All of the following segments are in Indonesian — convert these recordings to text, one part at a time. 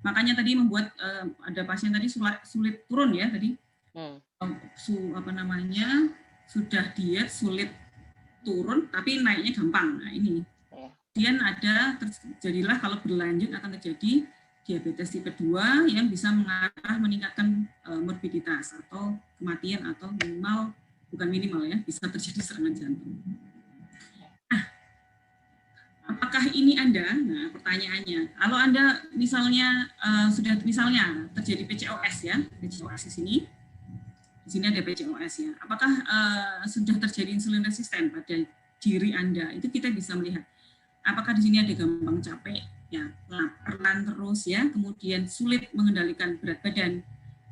Makanya tadi membuat ada pasien tadi sulit turun ya tadi. Apa namanya, sudah diet sulit turun tapi naiknya gampang. Nah, ini. Kemudian terjadilah kalau berlanjut akan terjadi diabetes tipe 2 yang bisa mengarah meningkatkan morbiditas atau kematian atau minimal ya, bisa terjadi serangan jantung. Nah, apakah ini Anda? Nah, pertanyaannya, kalau Anda misalnya sudah terjadi PCOS ya, PCOS di sini ada PCOS ya. Apakah sudah terjadi insulin resisten pada diri Anda? Itu kita bisa melihat. Apakah di sini ada gampang capek, ya, laparan terus ya, kemudian sulit mengendalikan berat badan,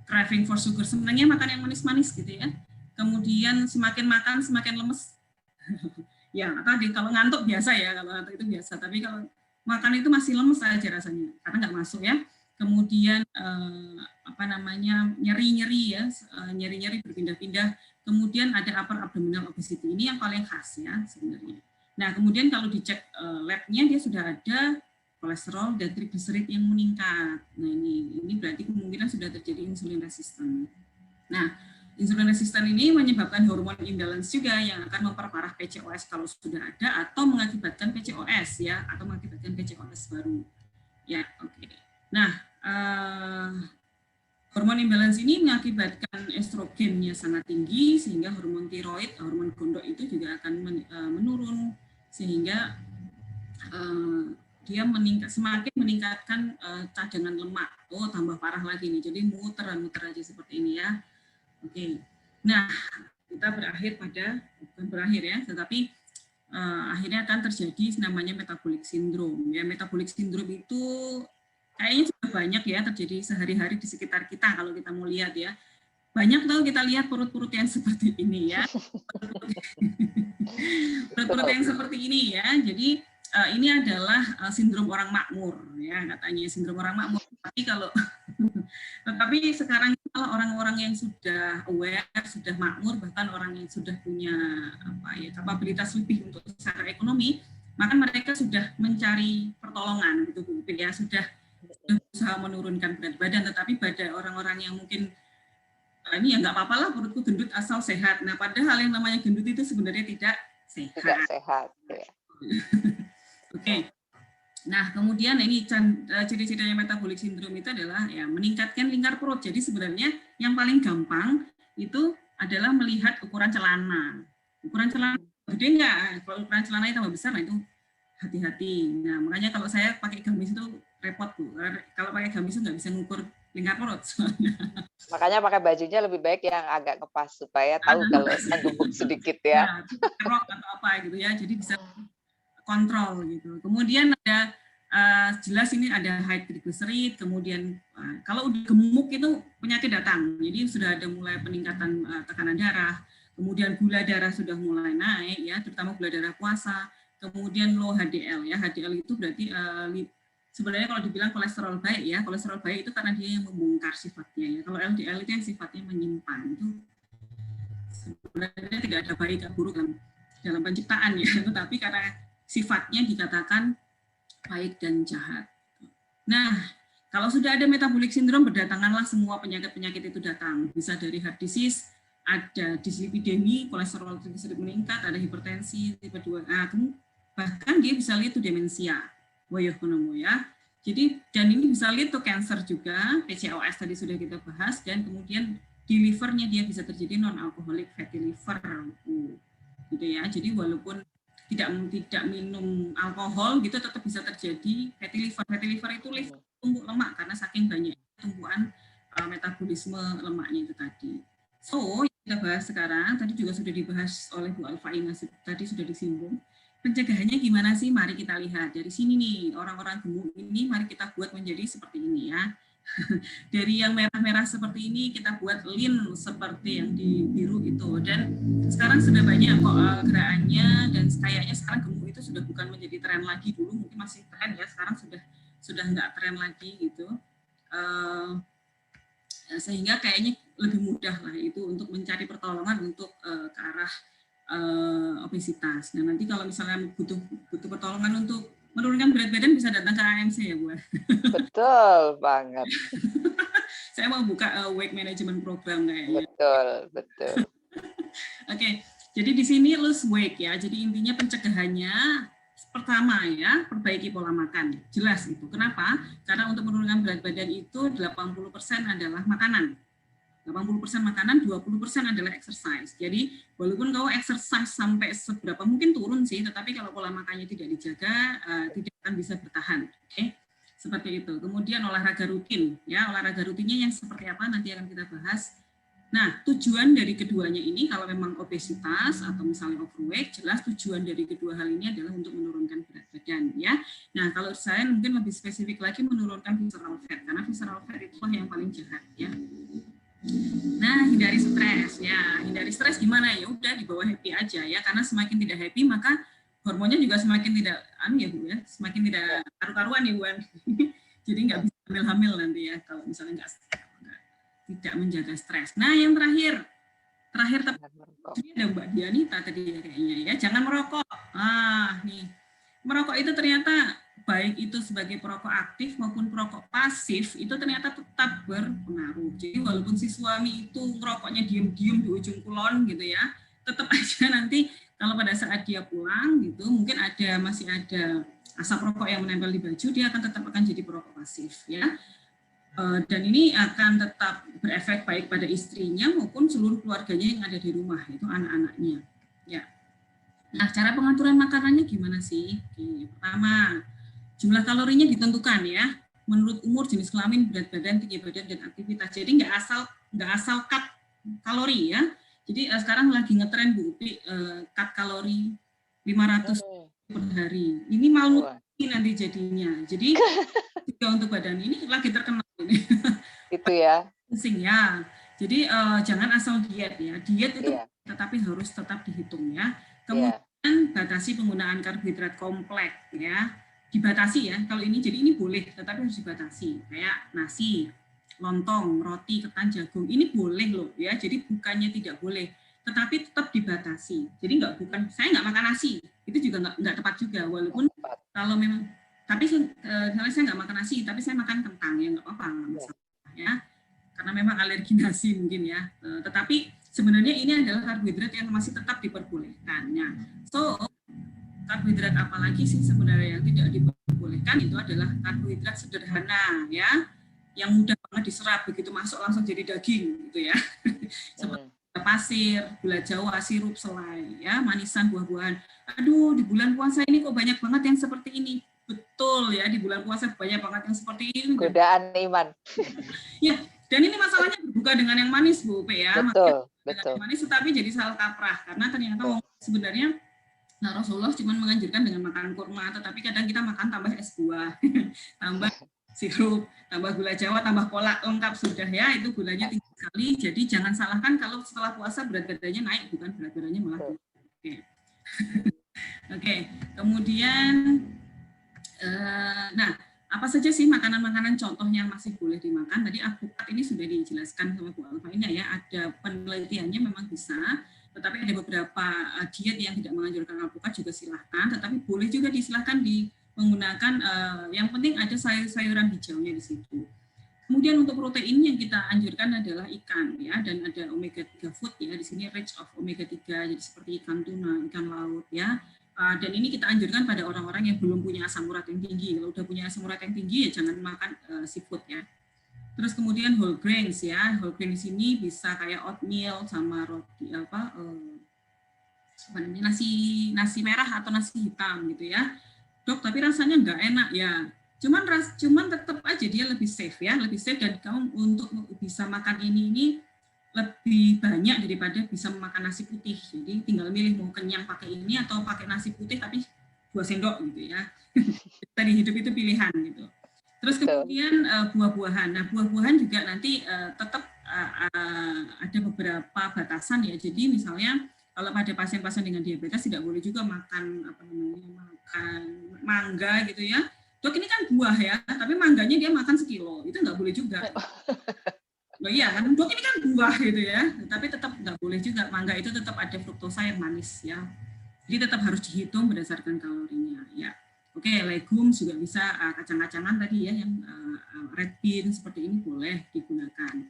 craving for sugar, sebenarnya makan yang manis-manis gitu ya. Kemudian semakin makan semakin lemes. Ya, tadi kalau ngantuk biasa ya, kalau ngantuk itu biasa. Tapi kalau makan itu masih lemes aja rasanya, karena nggak masuk ya. Kemudian nyeri-nyeri ya, nyeri-nyeri berpindah-pindah. Kemudian ada upper abdominal obesity, ini yang paling khas ya sebenarnya. Nah, kemudian kalau dicek labnya dia sudah ada kolesterol dan trigliserid yang meningkat. Nah, ini berarti kemungkinan sudah terjadi insulin resisten. Nah, insulin resisten ini menyebabkan hormon imbalance juga yang akan memperparah PCOS kalau sudah ada atau mengakibatkan PCOS ya, atau mengakibatkan PCOS baru. Ya, oke. Nah, hormon imbalance ini mengakibatkan estrogennya sangat tinggi sehingga hormon tiroid, hormon gondok itu juga akan menurun sehingga dia semakin meningkatkan cadangan lemak. Oh, tambah parah lagi nih. Jadi muter aja seperti ini ya. Oke. Nah, kita bukan berakhir ya, tetapi akhirnya akan terjadi namanya metabolic syndrome. Ya, metabolic syndrome itu kayaknya sudah banyak ya terjadi sehari-hari di sekitar kita kalau kita mau lihat ya. Banyak tahu kita lihat perut-perut yang seperti ini ya. Perut-perut yang seperti ini ya. Jadi ini adalah sindrom orang makmur ya, katanya sindrom orang makmur. Tetapi sekarang kalau orang-orang yang sudah aware, sudah makmur, bahkan orang yang sudah punya kapabilitas lebih untuk secara ekonomi, maka mereka sudah mencari pertolongan gitu ya, sudah berusaha menurunkan berat badan. Tetapi pada orang-orang yang mungkin ini ya nggak apa-apa lah perutku gendut asal sehat. Nah, padahal yang namanya gendut itu sebenarnya tidak sehat. Tidak sehat. Ya. Oke. Nah, kemudian ini ciri-cirinya metabolic syndrome itu adalah ya meningkatkan lingkar perut. Jadi sebenarnya yang paling gampang itu adalah melihat ukuran celana. Ukuran celana gede nggak? Kalau ukuran celana tambah besar, nah itu hati-hati. Nah, makanya kalau saya pakai gamis itu repot Bu. Kalau pakai gamis itu nggak bisa ngukur lingkar perut. Makanya pakai bajunya lebih baik yang agak ngepas supaya tahu kalau gemuk sedikit ya. Rok atau apa gitu ya. Jadi bisa kontrol gitu. Kemudian ada jelas ini ada high triglycerid, kemudian kalau udah gemuk itu penyakit datang. Jadi sudah ada mulai peningkatan tekanan darah, kemudian gula darah sudah mulai naik ya, terutama gula darah puasa, kemudian low HDL ya. HDL itu berarti sebenarnya kalau dibilang kolesterol baik ya, kolesterol baik itu karena dia yang membongkar sifatnya ya. Kalau LDL itu yang sifatnya menyimpan, itu sebenarnya tidak ada baik atau buruk dalam penciptaan ya, tetapi karena sifatnya dikatakan baik dan jahat. Nah, kalau sudah ada metabolic syndrome, berdatanganlah semua penyakit-penyakit itu datang. Bisa dari heart disease, ada dislipidemi, kolesterol trigliserid meningkat, ada hipertensi, tipe 2. Nah, bahkan dia bisa lead to demensia. Ya. Jadi, dan ini bisa lead to cancer juga, PCOS tadi sudah kita bahas, dan kemudian di livernya dia bisa terjadi non-alcoholic fatty liver. Gitu ya. Jadi walaupun tidak minum alkohol gitu tetap bisa terjadi fatty liver. Fatty liver itu tumbuk lemak karena saking banyak tumpuan metabolisme lemaknya itu tadi. So, yang kita bahas sekarang tadi juga sudah dibahas oleh Bu Alfaina, tadi sudah disinggung. Pencegahannya gimana sih? Mari kita lihat dari sini nih, orang-orang gemuk ini mari kita buat menjadi seperti ini ya. Dari yang merah-merah seperti ini kita buat lean seperti yang di biru itu, dan sekarang sudah banyak kok gerakannya, dan kayaknya sekarang gemuk itu sudah bukan menjadi tren lagi. Dulu mungkin masih tren ya, sekarang sudah nggak tren lagi gitu, sehingga kayaknya lebih mudah lah itu untuk mencari pertolongan untuk ke arah obesitas. Nah, nanti kalau misalnya butuh pertolongan untuk menurunkan berat badan bisa datang ke AMC ya Bu. Betul banget. Saya mau buka weight management program kayaknya. Betul. Oke, jadi di sini lose weight ya. Jadi intinya pencegahannya pertama ya, perbaiki pola makan. Jelas itu. Kenapa? Karena untuk menurunkan berat badan itu 80% adalah makanan. 80% makanan, 20% adalah exercise. Jadi walaupun kau exercise sampai seberapa mungkin turun sih, tetapi kalau pola makannya tidak dijaga, tidak akan bisa bertahan. Oke, seperti itu. Kemudian olahraga rutin, ya olahraga rutinnya yang seperti apa nanti akan kita bahas. Nah, tujuan dari keduanya ini kalau memang obesitas atau misalnya overweight, jelas tujuan dari kedua hal ini adalah untuk menurunkan berat badan, ya. Nah, kalau saya mungkin lebih spesifik lagi menurunkan visceral fat, karena visceral fat itulah yang paling jahat, ya. Nah, hindari stres ya. Hindari stres gimana ya? Udah dibawa happy aja ya. Karena semakin tidak happy maka hormonnya juga semakin tidak ya Bu ya, semakin tidak karu-karuan ya Bu. Jadi nggak bisa hamil-hamil nanti ya kalau misalnya tidak menjaga stres. Nah, yang terakhir ini ada Mbak Dianita tadi ya kayaknya ya. Jangan merokok. Nih. Merokok itu ternyata baik itu sebagai perokok aktif maupun perokok pasif itu ternyata tetap berpengaruh. Jadi walaupun si suami itu ngerokoknya diem-diem di ujung kulon gitu ya, tetap aja nanti kalau pada saat dia pulang gitu mungkin masih ada asap rokok yang menempel di baju, dia tetap akan jadi perokok pasif ya. Dan ini akan tetap berefek baik pada istrinya maupun seluruh keluarganya yang ada di rumah, itu anak-anaknya. Ya. Nah, cara pengaturan makanannya gimana sih? Oke, pertama, jumlah kalorinya ditentukan ya, menurut umur, jenis kelamin, berat badan, tinggi badan, dan aktivitas. Jadi nggak asal cut kalori ya. Jadi sekarang lagi ngetren Bu Upi, cut kalori 500 per hari. Ini malnutrisi nanti jadinya. Jadi juga untuk badan ini lagi terkenal ini. Itu ya. Pusing ya. Jadi jangan asal diet ya. Diet itu tetapi harus tetap dihitung ya. Kemudian batasi penggunaan karbohidrat kompleks ya. Dibatasi ya. Kalau ini jadi ini boleh tetapi harus dibatasi. Kayak nasi, lontong, roti, ketan, jagung. Ini boleh loh ya. Jadi bukannya tidak boleh, tetapi tetap dibatasi. Jadi saya nggak makan nasi. Itu juga nggak tepat juga. Walaupun kalau memang tapi misalnya saya nggak makan nasi, tapi saya makan kentang ya nggak apa-apa ya, karena memang alergi nasi mungkin ya. Tetapi sebenarnya ini adalah karbohidrat yang masih tetap diperbolehkan. Ya. So karbohidrat apalagi sih sebenarnya yang tidak diperbolehkan itu adalah karbohidrat sederhana ya, yang mudah banget diserap begitu masuk langsung jadi daging gitu ya. Seperti pasir, gula Jawa, sirup, selai, ya, manisan, buah-buahan. Aduh, di bulan puasa ini kok banyak banget yang seperti ini. Betul ya, di bulan puasa banyak banget yang seperti ini. Godaan iman. Ya, dan ini masalahnya berbuka dengan yang manis, Bu Upe ya. Betul. Yang manis tetapi jadi salah kaprah karena ternyata sebenarnya Rasulullah cuma menganjurkan dengan makan kurma, tetapi kadang kita makan tambah es buah, tambah sirup, tambah gula Jawa, tambah kolak, lengkap sudah ya, itu gulanya tinggi sekali. Jadi jangan salahkan kalau setelah puasa berat badannya naik, bukan berat badannya malah turun. Oke. Kemudian nah, apa saja sih makanan-makanan contoh yang masih boleh dimakan? Tadi alpukat ini sudah dijelaskan sama Bu Alfa ini ya, ada penelitiannya memang bisa, tetapi ada beberapa diet yang tidak menganjurkan alpukat juga silahkan, tetapi boleh juga disilahkan menggunakan yang penting ada sayur-sayuran hijaunya di situ. Kemudian untuk protein yang kita anjurkan adalah ikan ya, dan ada omega 3 food ya, di sini rich of omega 3, jadi seperti ikan tuna, ikan laut ya. Dan ini kita anjurkan pada orang-orang yang belum punya asam urat yang tinggi. Kalau udah punya asam urat yang tinggi ya jangan makan seafood ya. Terus kemudian whole grains ya, whole grain di sini bisa kayak oatmeal sama roti nasi merah atau nasi hitam gitu ya. Dok, tapi rasanya nggak enak ya. Cuman tetap aja dia lebih safe ya, lebih safe, dan kamu untuk bisa makan ini lebih banyak daripada bisa makan nasi putih. Jadi tinggal milih mau kenyang pakai ini atau pakai nasi putih tapi 2 sendok gitu ya. Tadi hidup itu pilihan gitu. Terus kemudian buah-buahan. Nah, buah-buahan juga nanti tetap ada beberapa batasan ya. Jadi misalnya kalau pada pasien-pasien dengan diabetes tidak boleh juga makan makan mangga gitu ya. Dok, ini kan buah ya, tapi mangganya dia makan sekilo. Itu nggak boleh juga. Loh iya kan, dok ini kan buah gitu ya, tapi tetap nggak boleh juga. Mangga itu tetap ada fruktosa yang manis ya. Jadi tetap harus dihitung berdasarkan kalorinya ya. Oke. Oke, legumes juga bisa, kacang-kacangan tadi ya, yang red bean seperti ini boleh digunakan.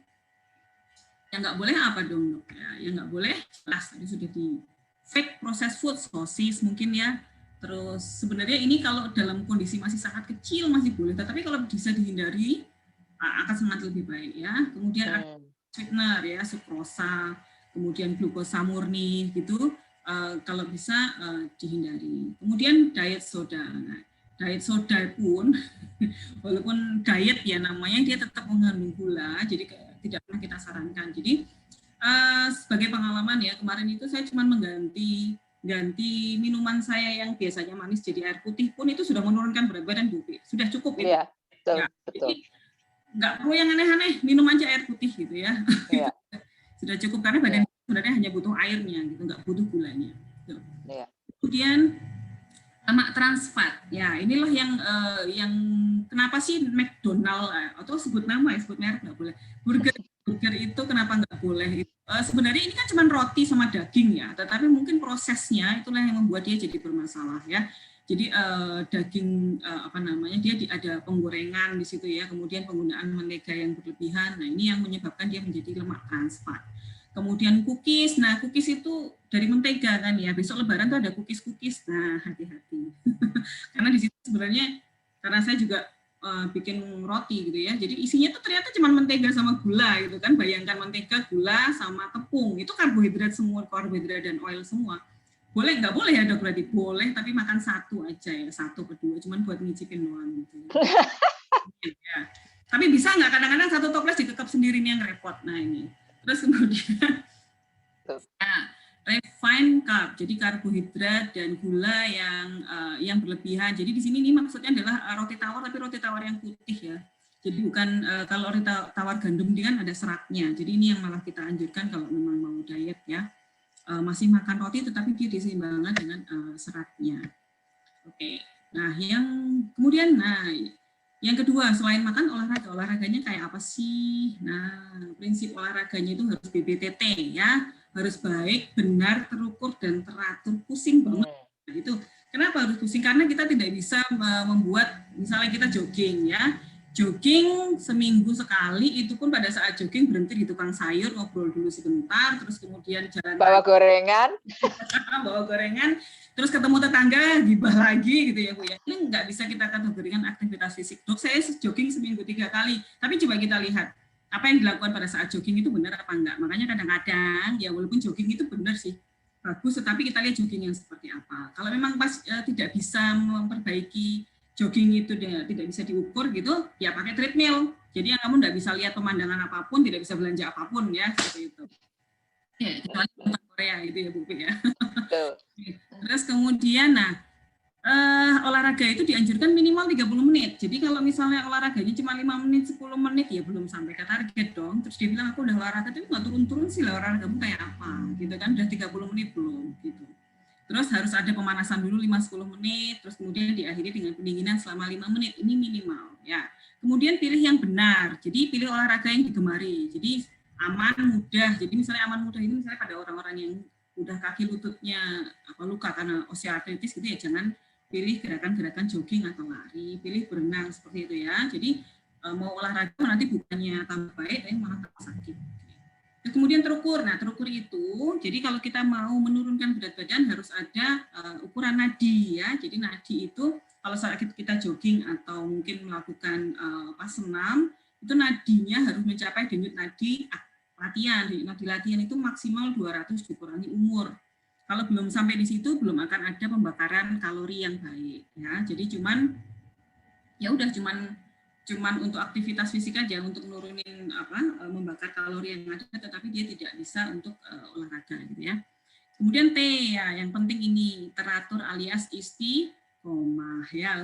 Yang nggak boleh apa dong dok? Ya, yang nggak boleh jelas tadi sudah di fake processed food, sosis mungkin ya. Terus sebenarnya ini kalau dalam kondisi masih sangat kecil masih boleh, tetapi kalau bisa dihindari akan sangat lebih baik ya. Kemudian ada sweetener ya, sukrosa, kemudian glukosa murni gitu. Kalau bisa dihindari. Kemudian diet soda. Nah, diet soda pun walaupun diet ya namanya, dia tetap mengandung gula, jadi tidak pernah kita sarankan. Jadi sebagai pengalaman ya, kemarin itu saya cuma ganti minuman saya yang biasanya manis jadi air putih pun itu sudah menurunkan berat badan Bu. Sudah cukup itu. Iya, betul, Ya, betul. jadi nggak perlu yang aneh-aneh, minum aja air putih gitu ya. Iya. Sudah cukup karena badan sebenarnya hanya butuh airnya gitu, nggak butuh gulanya. Gitu. Iya. Kemudian lemak trans fat. Ya, inilah yang kenapa sih McDonald atau sebut nama ya, sebut merek nggak boleh. Burger itu kenapa nggak boleh? Sebenarnya ini kan cuma roti sama daging ya, tetapi mungkin prosesnya itulah yang membuat dia jadi bermasalah ya. Jadi daging apa namanya, dia ada penggorengan di situ ya, kemudian penggunaan mentega yang berlebihan. Nah, ini yang menyebabkan dia menjadi lemak trans fat. Kemudian cookies, nah cookies itu dari mentega kan ya, besok lebaran tuh ada cookies. Nah, hati-hati. Karena di situ sebenarnya, karena saya juga bikin roti gitu ya, jadi isinya tuh ternyata cuma mentega sama gula gitu kan. Bayangkan mentega, gula, sama tepung, itu karbohidrat semua, karbohidrat dan oil semua. Boleh nggak boleh ya dok, berarti boleh, tapi makan satu aja ya, satu kedua, cuman buat ngicipin doang gitu. Ya. Tapi bisa nggak kadang-kadang satu toples dikekep sendiri, nih yang repot. Nah ini. Terus kemudian refined carb, jadi karbohidrat dan gula yang berlebihan. Jadi di sini ini maksudnya adalah roti tawar, tapi roti tawar yang putih ya. Jadi bukan kalau roti tawar gandum ini kan ada seratnya. Jadi ini yang malah kita anjurkan kalau memang mau diet ya. Masih makan roti tetapi dia diseimbangkan dengan seratnya. Oke. Nah, yang kedua selain makan, olahraganya kayak apa sih? Nah, prinsip olahraganya itu harus BBTT ya, harus baik, benar, terukur dan teratur. Pusing banget gitu. Kenapa harus pusing? Karena kita tidak bisa membuat, misalnya kita jogging ya, jogging seminggu sekali, itu pun pada saat jogging berhenti di tukang sayur, ngobrol dulu sebentar, terus kemudian jalan bawa gorengan, terus ketemu tetangga gibah lagi gitu ya Bu ya. Ini nggak bisa kita kategorikan aktivitas fisik. Dok, saya jogging seminggu 3 kali, tapi coba kita lihat apa yang dilakukan pada saat jogging itu benar apa enggak. Makanya kadang-kadang ya walaupun jogging itu benar sih, bagus, tetapi kita lihat jogging yang seperti apa. Kalau memang tidak bisa memperbaiki jogging itu tidak bisa diukur gitu, ya pakai treadmill. Jadi yang kamu tidak bisa lihat pemandangan apapun, tidak bisa belanja apapun ya, seperti itu. Ya, kecuali tentang Korea itu ya Bu ya. Terus kemudian, olahraga itu dianjurkan minimal 30 menit. Jadi kalau misalnya olahraganya cuma 5 menit, 10 menit, ya belum sampai ke target dong. Terus dia bilang, aku udah olahraga, tapi nggak turun-turun sih lah olahragamu kayak apa. Gitu kan, udah 30 menit belum gitu. Terus harus ada pemanasan dulu 5-10 menit, terus kemudian diakhiri dengan pendinginan selama 5 menit, ini minimal ya. Kemudian pilih yang benar, jadi pilih olahraga yang digemari, jadi aman, mudah. Jadi misalnya aman mudah ini misalnya pada orang-orang yang udah kaki lututnya luka karena osteoartritis gitu ya, jangan pilih gerakan-gerakan jogging atau lari, pilih berenang seperti itu ya. Jadi mau olahraga nanti bukannya tambah baik, tapi malah tambah sakit. Kemudian terukur. Nah, terukur itu, jadi kalau kita mau menurunkan berat badan harus ada ukuran nadi ya. Jadi nadi itu kalau saat kita jogging atau mungkin melakukan senam, itu nadinya harus mencapai denyut nadi latihan. Nadi latihan itu maksimal 200 dikurangi umur. Kalau belum sampai di situ, belum akan ada pembakaran kalori yang baik ya. Jadi cuman untuk aktivitas fisik aja, untuk nurunin membakar kalori yang ada, tetapi dia tidak bisa untuk olahraga gitu ya. Kemudian T ya, yang penting ini teratur alias istiqomah ya.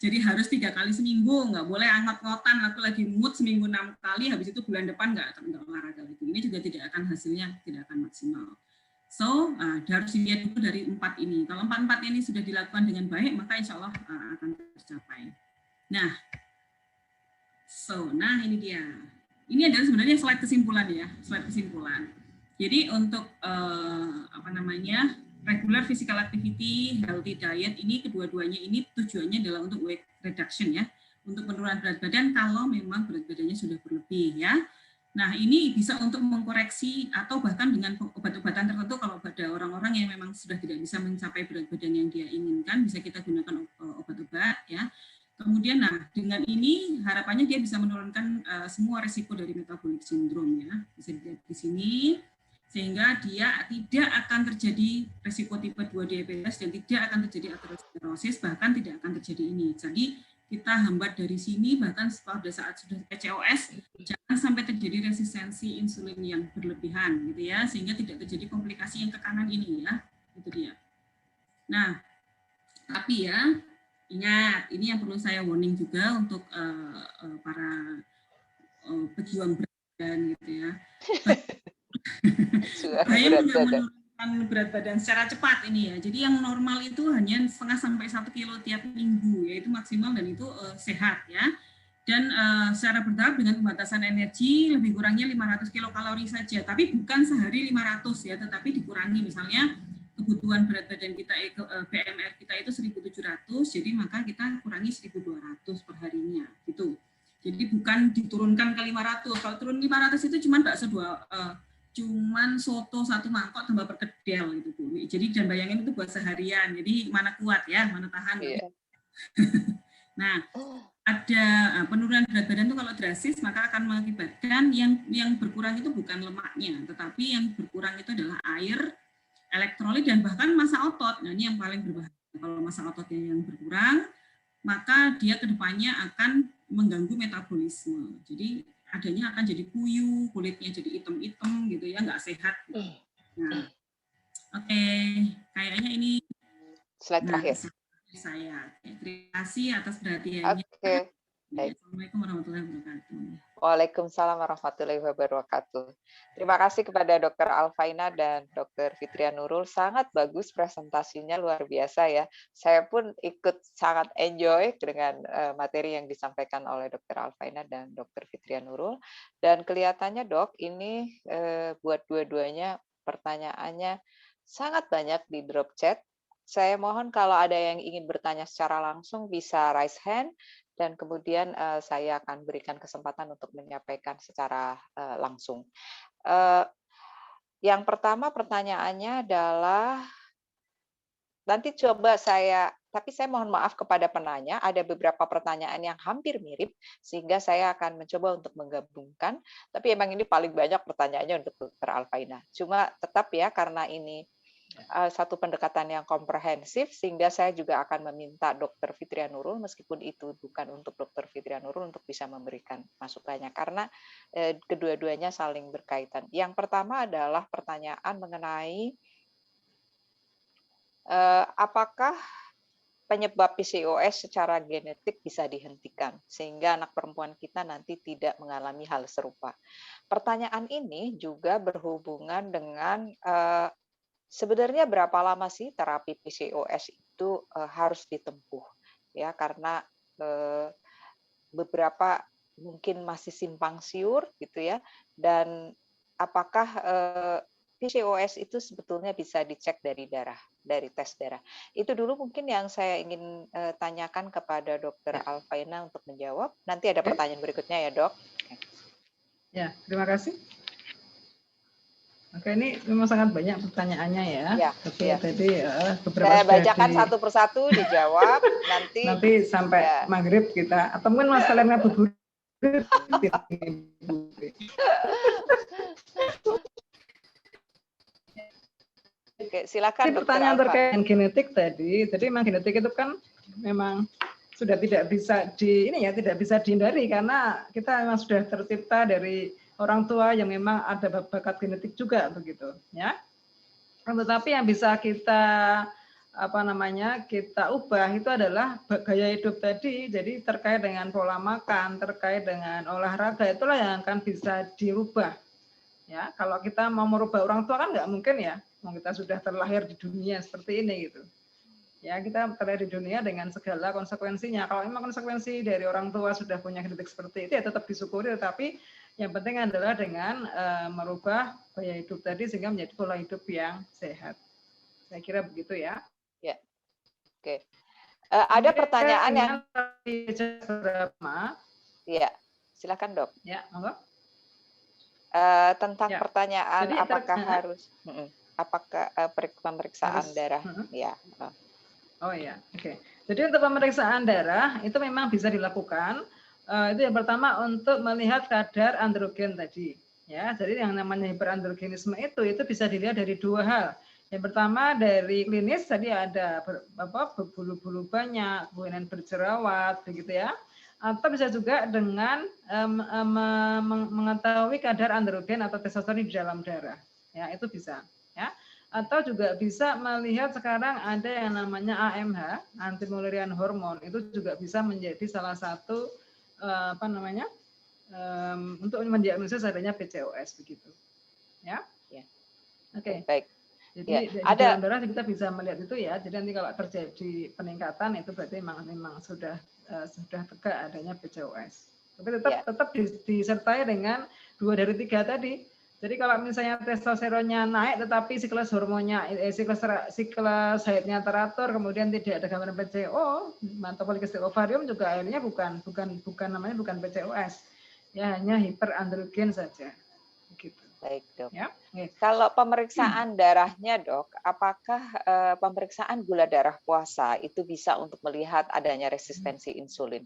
Jadi harus 3 kali seminggu, nggak boleh anggot-ngotan, aku lagi mood seminggu 6 kali, habis itu bulan depan nggak olahraga lagi. Ini juga tidak akan hasilnya, tidak akan maksimal. So, harus dilihat dulu dari 4 ini. Kalau 4 ini sudah dilakukan dengan baik, maka insya Allah akan tercapai. Nah ini dia. Ini adalah sebenarnya slide kesimpulan ya, slide kesimpulan. Jadi untuk regular physical activity, healthy diet, ini kedua-duanya ini tujuannya adalah untuk weight reduction ya, untuk penurunan berat badan kalau memang berat badannya sudah berlebih ya. Nah, ini bisa untuk mengkoreksi atau bahkan dengan obat-obatan tertentu kalau pada orang-orang yang memang sudah tidak bisa mencapai berat badan yang dia inginkan, bisa kita gunakan obat-obat ya. Kemudian nah dengan ini harapannya dia bisa menurunkan semua resiko dari metabolic syndrome ya. Bisa dilihat di sini sehingga dia tidak akan terjadi resiko tipe 2 diabetes dan tidak akan terjadi aterosklerosis, bahkan tidak akan terjadi ini. Jadi kita hambat dari sini, bahkan pada saat sudah PCOS, jangan sampai terjadi resistensi insulin yang berlebihan, gitu ya, sehingga tidak terjadi komplikasi yang ke kanan ini ya, itu dia. Nah, tapi ya, ingat, ini yang perlu saya warning juga untuk para pejuang berat badan, gitu ya. Bahaya menurunkan berat badan secara cepat ini ya. Jadi yang normal itu hanya 0,5 sampai 1 kilo tiap minggu, yaitu maksimal dan itu sehat ya. Dan secara bertahap dengan pembatasan energi lebih kurangnya 500 kilokalori saja. Tapi bukan sehari 500 ya, tetapi dikurangi misalnya kebutuhan berat badan kita BMR kita itu 1.700, jadi maka kita kurangi 1.200 per harinya gitu. Jadi bukan diturunkan ke 500. Kalau turun 500 itu cuma bakso cuman soto 1 mangkok tambah perkedel gitu Bu. Jadi dan bayangin itu buat seharian. Jadi mana kuat ya, mana tahan. Yeah. Nah, ada penurunan berat badan itu kalau drastis maka akan mengakibatkan yang berkurang itu bukan lemaknya, tetapi yang berkurang itu adalah air, elektrolit dan bahkan massa otot. Nah, ini yang paling berbahaya. Kalau massa ototnya yang berkurang, maka dia kedepannya akan mengganggu metabolisme. Jadi adanya akan jadi puyuh, kulitnya jadi hitam-hitam gitu ya, nggak sehat. Nah, oke, kayaknya ini slide terakhir. Saya terima kasih atas perhatiannya. Oke. Assalamualaikum warahmatullahi wabarakatuh. Waalaikumsalam warahmatullahi wabarakatuh. Terima kasih kepada Dr. Alfaina dan Dr. Fitria Nurul. Sangat bagus presentasinya, luar biasa ya. Saya pun ikut sangat enjoy dengan materi yang disampaikan oleh Dr. Alfaina dan Dr. Fitria Nurul. Dan kelihatannya Dok, ini buat dua-duanya pertanyaannya sangat banyak di drop chat. Saya mohon kalau ada yang ingin bertanya secara langsung bisa raise hand. Dan kemudian saya akan berikan kesempatan untuk menyampaikan secara langsung. Yang pertama pertanyaannya adalah, nanti coba tapi saya mohon maaf kepada penanya, ada beberapa pertanyaan yang hampir mirip, sehingga saya akan mencoba untuk menggabungkan, tapi emang ini paling banyak pertanyaannya untuk Dr. Alfaina. Cuma tetap ya, karena ini satu pendekatan yang komprehensif, sehingga saya juga akan meminta Dr. Fitria Nurul, meskipun itu bukan untuk Dr. Fitria Nurul, untuk bisa memberikan masukannya, karena kedua-duanya saling berkaitan. Yang pertama adalah pertanyaan mengenai apakah penyebab PCOS secara genetik bisa dihentikan, sehingga anak perempuan kita nanti tidak mengalami hal serupa. Pertanyaan ini juga berhubungan dengan sebenarnya berapa lama sih terapi PCOS itu harus ditempuh, ya, karena beberapa mungkin masih simpang siur gitu ya, dan apakah PCOS itu sebetulnya bisa dicek dari darah, dari tes darah. Itu dulu mungkin yang saya ingin tanyakan kepada Dr. Alfaina untuk menjawab. Nanti ada pertanyaan berikutnya ya Dok. Ya, terima kasih. Oke, ini memang sangat banyak pertanyaannya ya. Ya, oke, ya. Tadi beberapa saya bacakan satu persatu, dijawab. Nanti sampai ya. Maghrib kita, atau mungkin masalah ngabuburit. Oke, silakan. Ini pertanyaan terkait dengan genetik tadi. Jadi memang genetik itu kan memang sudah tidak bisa tidak bisa dihindari, karena kita memang sudah tercipta dari orang tua yang memang ada bakat genetik juga begitu ya. Tetapi yang bisa kita kita ubah itu adalah gaya hidup tadi. Jadi terkait dengan pola makan, terkait dengan olahraga, itulah yang akan bisa dirubah. Ya, kalau kita mau merubah orang tua kan nggak mungkin ya. Kita sudah terlahir di dunia seperti ini gitu. Ya, kita terlahir di dunia dengan segala konsekuensinya. Kalau memang konsekuensi dari orang tua sudah punya genetik seperti itu ya tetap disyukuri, tetapi yang penting adalah dengan merubah gaya hidup tadi sehingga menjadi pola hidup yang sehat. Saya kira begitu ya. Ya, oke. Ada Kemudian pertanyaan yang beberapa. ya, silakan dok. Ya, monggo. Tentang Ya. pertanyaan Jadi, apakah harus pemeriksaan harus, darah, ya. Oh ya, oke. Jadi untuk pemeriksaan darah itu memang bisa dilakukan. Itu yang pertama untuk melihat kadar androgen tadi. Ya, jadi yang namanya hiperandrogenisme itu bisa dilihat dari dua hal. Yang pertama dari klinis tadi ada bulu-bulu banyak, kemudian berjerawat, begitu ya. Atau bisa juga dengan mengetahui kadar androgen atau testosteron di dalam darah. Ya, itu bisa. Ya. Atau juga bisa melihat sekarang ada yang namanya AMH, anti Mullerian hormon, itu juga bisa menjadi salah satu untuk mendiagnosis adanya PCOS begitu. Ya. Oke. Baik. Jadi di dalam darah kita bisa melihat itu ya. Jadi nanti kalau terjadi peningkatan itu berarti memang sudah tegak adanya PCOS. Tapi tetap disertai dengan 2 dari 3 tadi. Jadi kalau misalnya testosteronnya naik tetapi siklus hormonnya siklus haidnya teratur kemudian tidak ada gambaran PCO atau polikistik ovarium juga akhirnya bukan PCOS. Ya hanya hiperandrogen saja. Begitu. Baik, Dok. Ya. Kalau pemeriksaan darahnya, Dok, apakah pemeriksaan gula darah puasa itu bisa untuk melihat adanya resistensi insulin?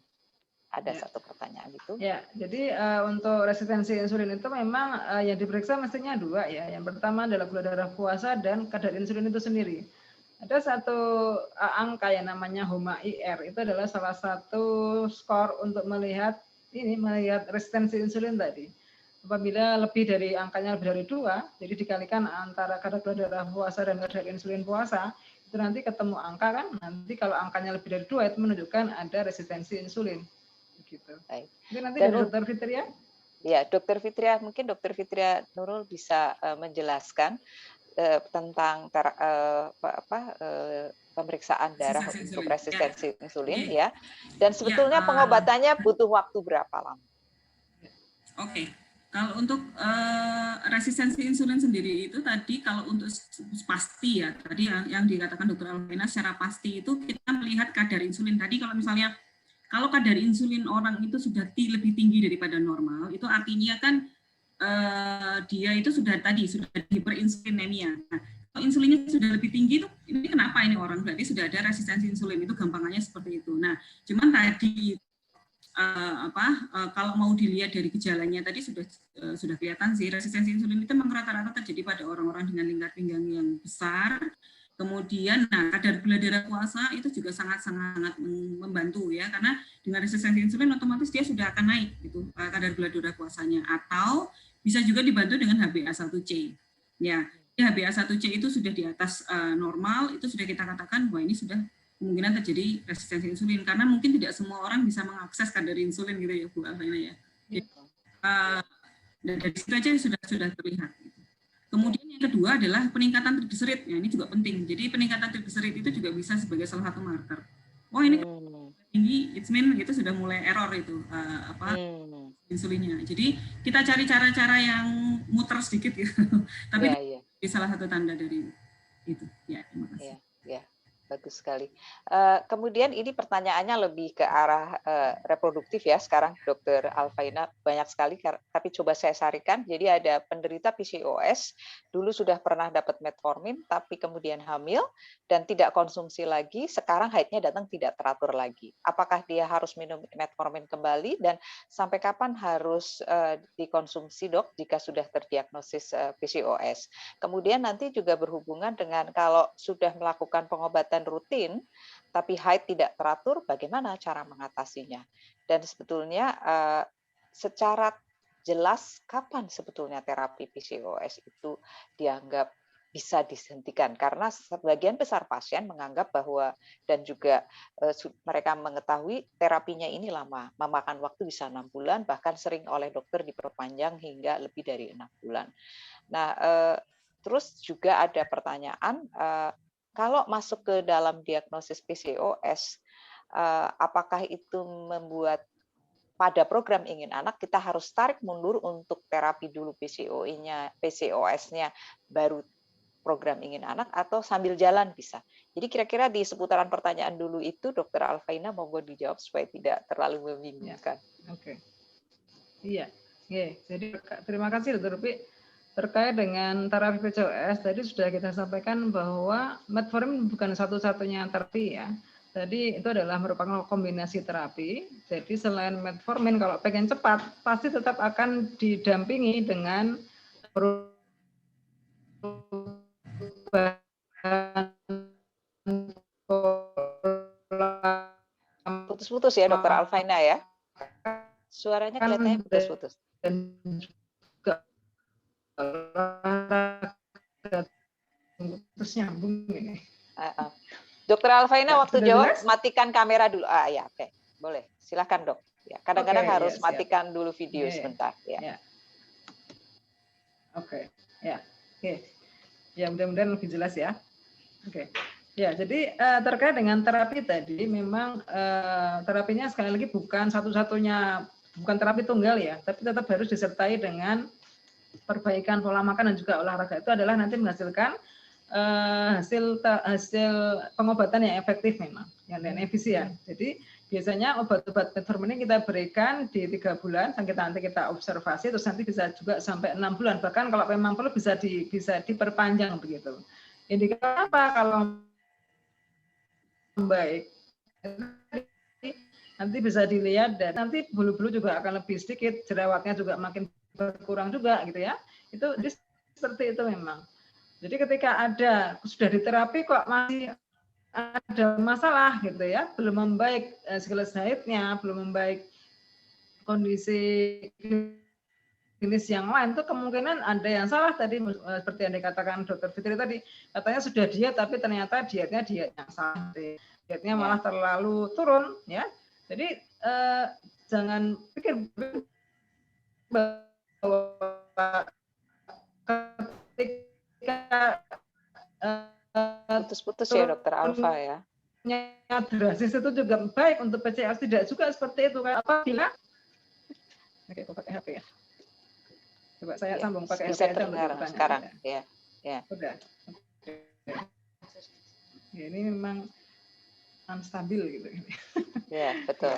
Ada satu pertanyaan itu. Ya, jadi untuk resistensi insulin itu memang yang diperiksa mestinya 2 ya. Yang pertama adalah gula darah puasa dan kadar insulin itu sendiri. Ada satu angka yang namanya HOMA-IR, itu adalah salah satu skor untuk melihat resistensi insulin tadi. Apabila angkanya lebih dari 2, jadi dikalikan antara kadar gula darah puasa dan kadar insulin puasa, itu nanti ketemu angka kan. Nanti kalau angkanya lebih dari 2 itu menunjukkan ada resistensi insulin. Gitu. Baik. Mungkin nanti dari Dr. Fitria. Ya, Dr. Fitria, mungkin Dr. Fitria Nurul bisa menjelaskan tentang pemeriksaan darah untuk resistensi insulin ya. Dan sebetulnya pengobatannya butuh waktu berapa lama? Oke. Kalau untuk resistensi insulin sendiri itu tadi kalau untuk pasti ya, tadi yang dikatakan Dr. Alvina secara pasti itu kita melihat kadar insulin. Tadi kalau misalnya kalau kadar insulin orang itu sudah lebih tinggi daripada normal, itu artinya kan dia itu sudah hiperinsulinemia. Nah, kalau insulinnya sudah lebih tinggi itu, ini kenapa ini orang? Berarti sudah ada resistensi insulin, itu gampangannya seperti itu. Nah, cuman tadi kalau mau dilihat dari gejalanya tadi sudah kelihatan sih resistensi insulin itu memang rata-rata terjadi pada orang-orang dengan lingkar pinggang yang besar. Kemudian, kadar gula darah puasa itu juga sangat-sangat membantu ya, karena dengan resistensi insulin otomatis dia sudah akan naik gitu kadar gula darah puasanya. Atau bisa juga dibantu dengan HbA1c. Ya, HbA1c itu sudah di atas normal, itu sudah kita katakan bahwa ini sudah kemungkinan terjadi resistensi insulin, karena mungkin tidak semua orang bisa mengakses kadar insulin gitu ya Bu Alvina ya. Dan dari situ aja sudah terlihat. Kemudian yang kedua adalah peningkatan trigliserid. Ya, ini juga penting. Jadi peningkatan trigliserid itu juga bisa sebagai salah satu marker. Oh ini tinggi, it's mean itu sudah mulai error itu insulinnya. Jadi kita cari cara-cara yang muter sedikit gitu. Tapi ini salah satu tanda dari itu. Ya, terima kasih. Ya. Bagus sekali. Kemudian ini pertanyaannya lebih ke arah reproduktif ya sekarang Dr. Alvaina, banyak sekali tapi coba saya sarikan. Jadi ada penderita PCOS dulu sudah pernah dapat metformin tapi kemudian hamil dan tidak konsumsi lagi, sekarang haidnya datang tidak teratur lagi. Apakah dia harus minum metformin kembali dan sampai kapan harus dikonsumsi Dok jika sudah terdiagnosis PCOS? Kemudian nanti juga berhubungan dengan kalau sudah melakukan pengobatan rutin, tapi haid tidak teratur, bagaimana cara mengatasinya? Dan sebetulnya secara jelas kapan sebetulnya terapi PCOS itu dianggap bisa dihentikan? Karena sebagian besar pasien menganggap bahwa dan juga mereka mengetahui terapinya ini lama, memakan waktu bisa 6 bulan, bahkan sering oleh dokter diperpanjang hingga lebih dari 6 bulan. Nah, terus juga ada pertanyaan, kalau masuk ke dalam diagnosis PCOS, apakah itu membuat pada program ingin anak kita harus tarik mundur untuk terapi dulu PCOS-nya, baru program Ingin Anak atau sambil jalan bisa. Jadi kira-kira di seputaran pertanyaan dulu itu Dokter Alfaina monggo dijawab supaya tidak terlalu membingungkan. Oke. Iya. Oke. Jadi terima kasih Dr. Rupi. Terkait dengan terapi PCOS, tadi sudah kita sampaikan bahwa metformin bukan satu-satunya terapi ya. Jadi itu adalah merupakan kombinasi terapi. Jadi selain metformin, kalau pengen cepat, pasti tetap akan didampingi dengan perubahan pola Putus-putus ya Dokter Alfaina ya. Suaranya kelihatannya putus-putus. dan juga olahraga terus nyambung ini. Dokter Alfaina Ya, waktu sudah jawab jelas? matikan kamera dulu. Ya, oke. Boleh. Silakan, Dok. Ya, kadang-kadang Oke, harus ya, siap. matikan dulu video Oke. sebentar ya. Ya. Oke, ya. Oke. Ya, mudah-mudahan lebih jelas ya. Oke. Ya, jadi terkait dengan terapi tadi memang terapinya sekali lagi bukan satu-satunya, bukan terapi tunggal ya, tapi tetap harus disertai dengan perbaikan pola makan dan juga olahraga. Itu adalah nanti menghasilkan hasil pengobatan yang efektif memang, yang dan efisien. Jadi biasanya obat-obat metformin ini kita berikan di 3 bulan, nanti kita observasi, terus nanti bisa juga sampai 6 bulan. Bahkan kalau memang perlu bisa diperpanjang begitu. Indikator apa kalau baik? Nanti bisa dilihat dan nanti bulu-bulu juga akan lebih sedikit, jerawatnya juga makin berkurang juga gitu ya. Itu seperti itu memang. Jadi ketika ada sudah diterapi kok masih ada masalah gitu ya, belum membaik siklus haidnya, belum membaik kondisi klinis yang lain, itu kemungkinan ada yang salah tadi seperti yang dikatakan Dokter Fitri tadi, katanya sudah diet tapi ternyata dietnya diet yang salah, dietnya malah terlalu turun ya. Jadi jangan pikir bahwa ketika Putus-putus ya Dokter Alfa ya. Drastis itu juga baik untuk PCOS, tidak juga seperti itu kan apabila oke pakai HP ya. Coba saya sambung pakai bisa HP aja terdengar untuk sekarang ya. Ya. Udah. Ya, ini memang unstabil gitu. Ya, betul.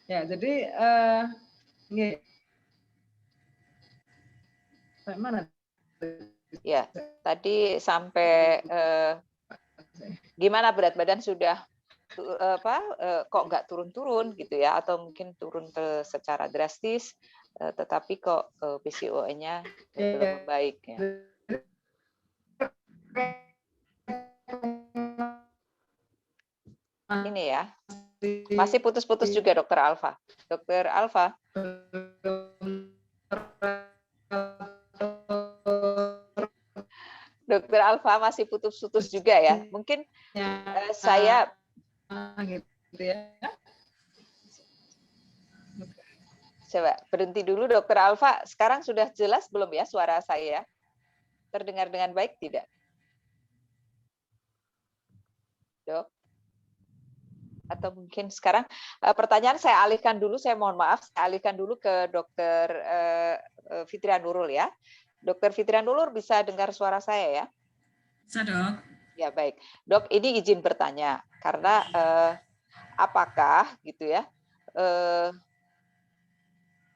Ya, jadi ini sampai mana? Ya, tadi sampai gimana berat badan sudah kok nggak turun-turun gitu ya, atau mungkin turun secara drastis, tetapi kok PCOS-nya belum membaik ya. Ini ya, masih putus-putus juga Dokter Alfa. Dokter Alfa. Dokter Alfa masih putus-putus juga ya. Mungkin saya gitu ya. Coba berhenti dulu Dokter Alfa. Sekarang sudah jelas belum ya suara saya? Terdengar dengan baik tidak? Dok? Atau mungkin sekarang pertanyaan saya alihkan dulu, saya mohon maaf, saya alihkan dulu ke Dokter Fitria Nurul ya. Dokter Fitria Nurul bisa dengar suara saya ya? Bisa, Dok. Ya, baik. Dok, ini izin bertanya, karena apakah gitu ya,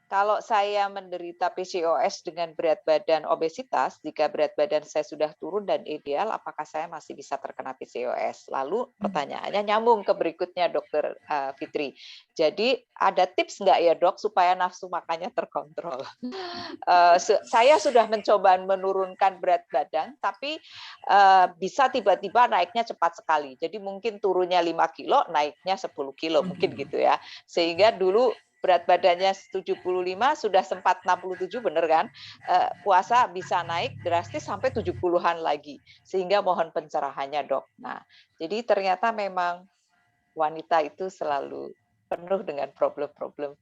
kalau saya menderita PCOS dengan berat badan obesitas, jika berat badan saya sudah turun dan ideal, apakah saya masih bisa terkena PCOS? Lalu pertanyaannya nyambung ke berikutnya, Dokter Fitri. Jadi ada tips nggak ya dok supaya nafsu makannya terkontrol? Saya sudah mencoba menurunkan berat badan, tapi bisa tiba-tiba naiknya cepat sekali. Jadi mungkin turunnya 5 kilo, naiknya 10 kilo, mungkin gitu ya. Sehingga dulu berat badannya 75, sudah sempat 67, bener kan? Puasa bisa naik drastis sampai 70-an lagi. Sehingga mohon pencerahannya dok. Nah, jadi ternyata memang wanita itu selalu penuh dengan problem-problem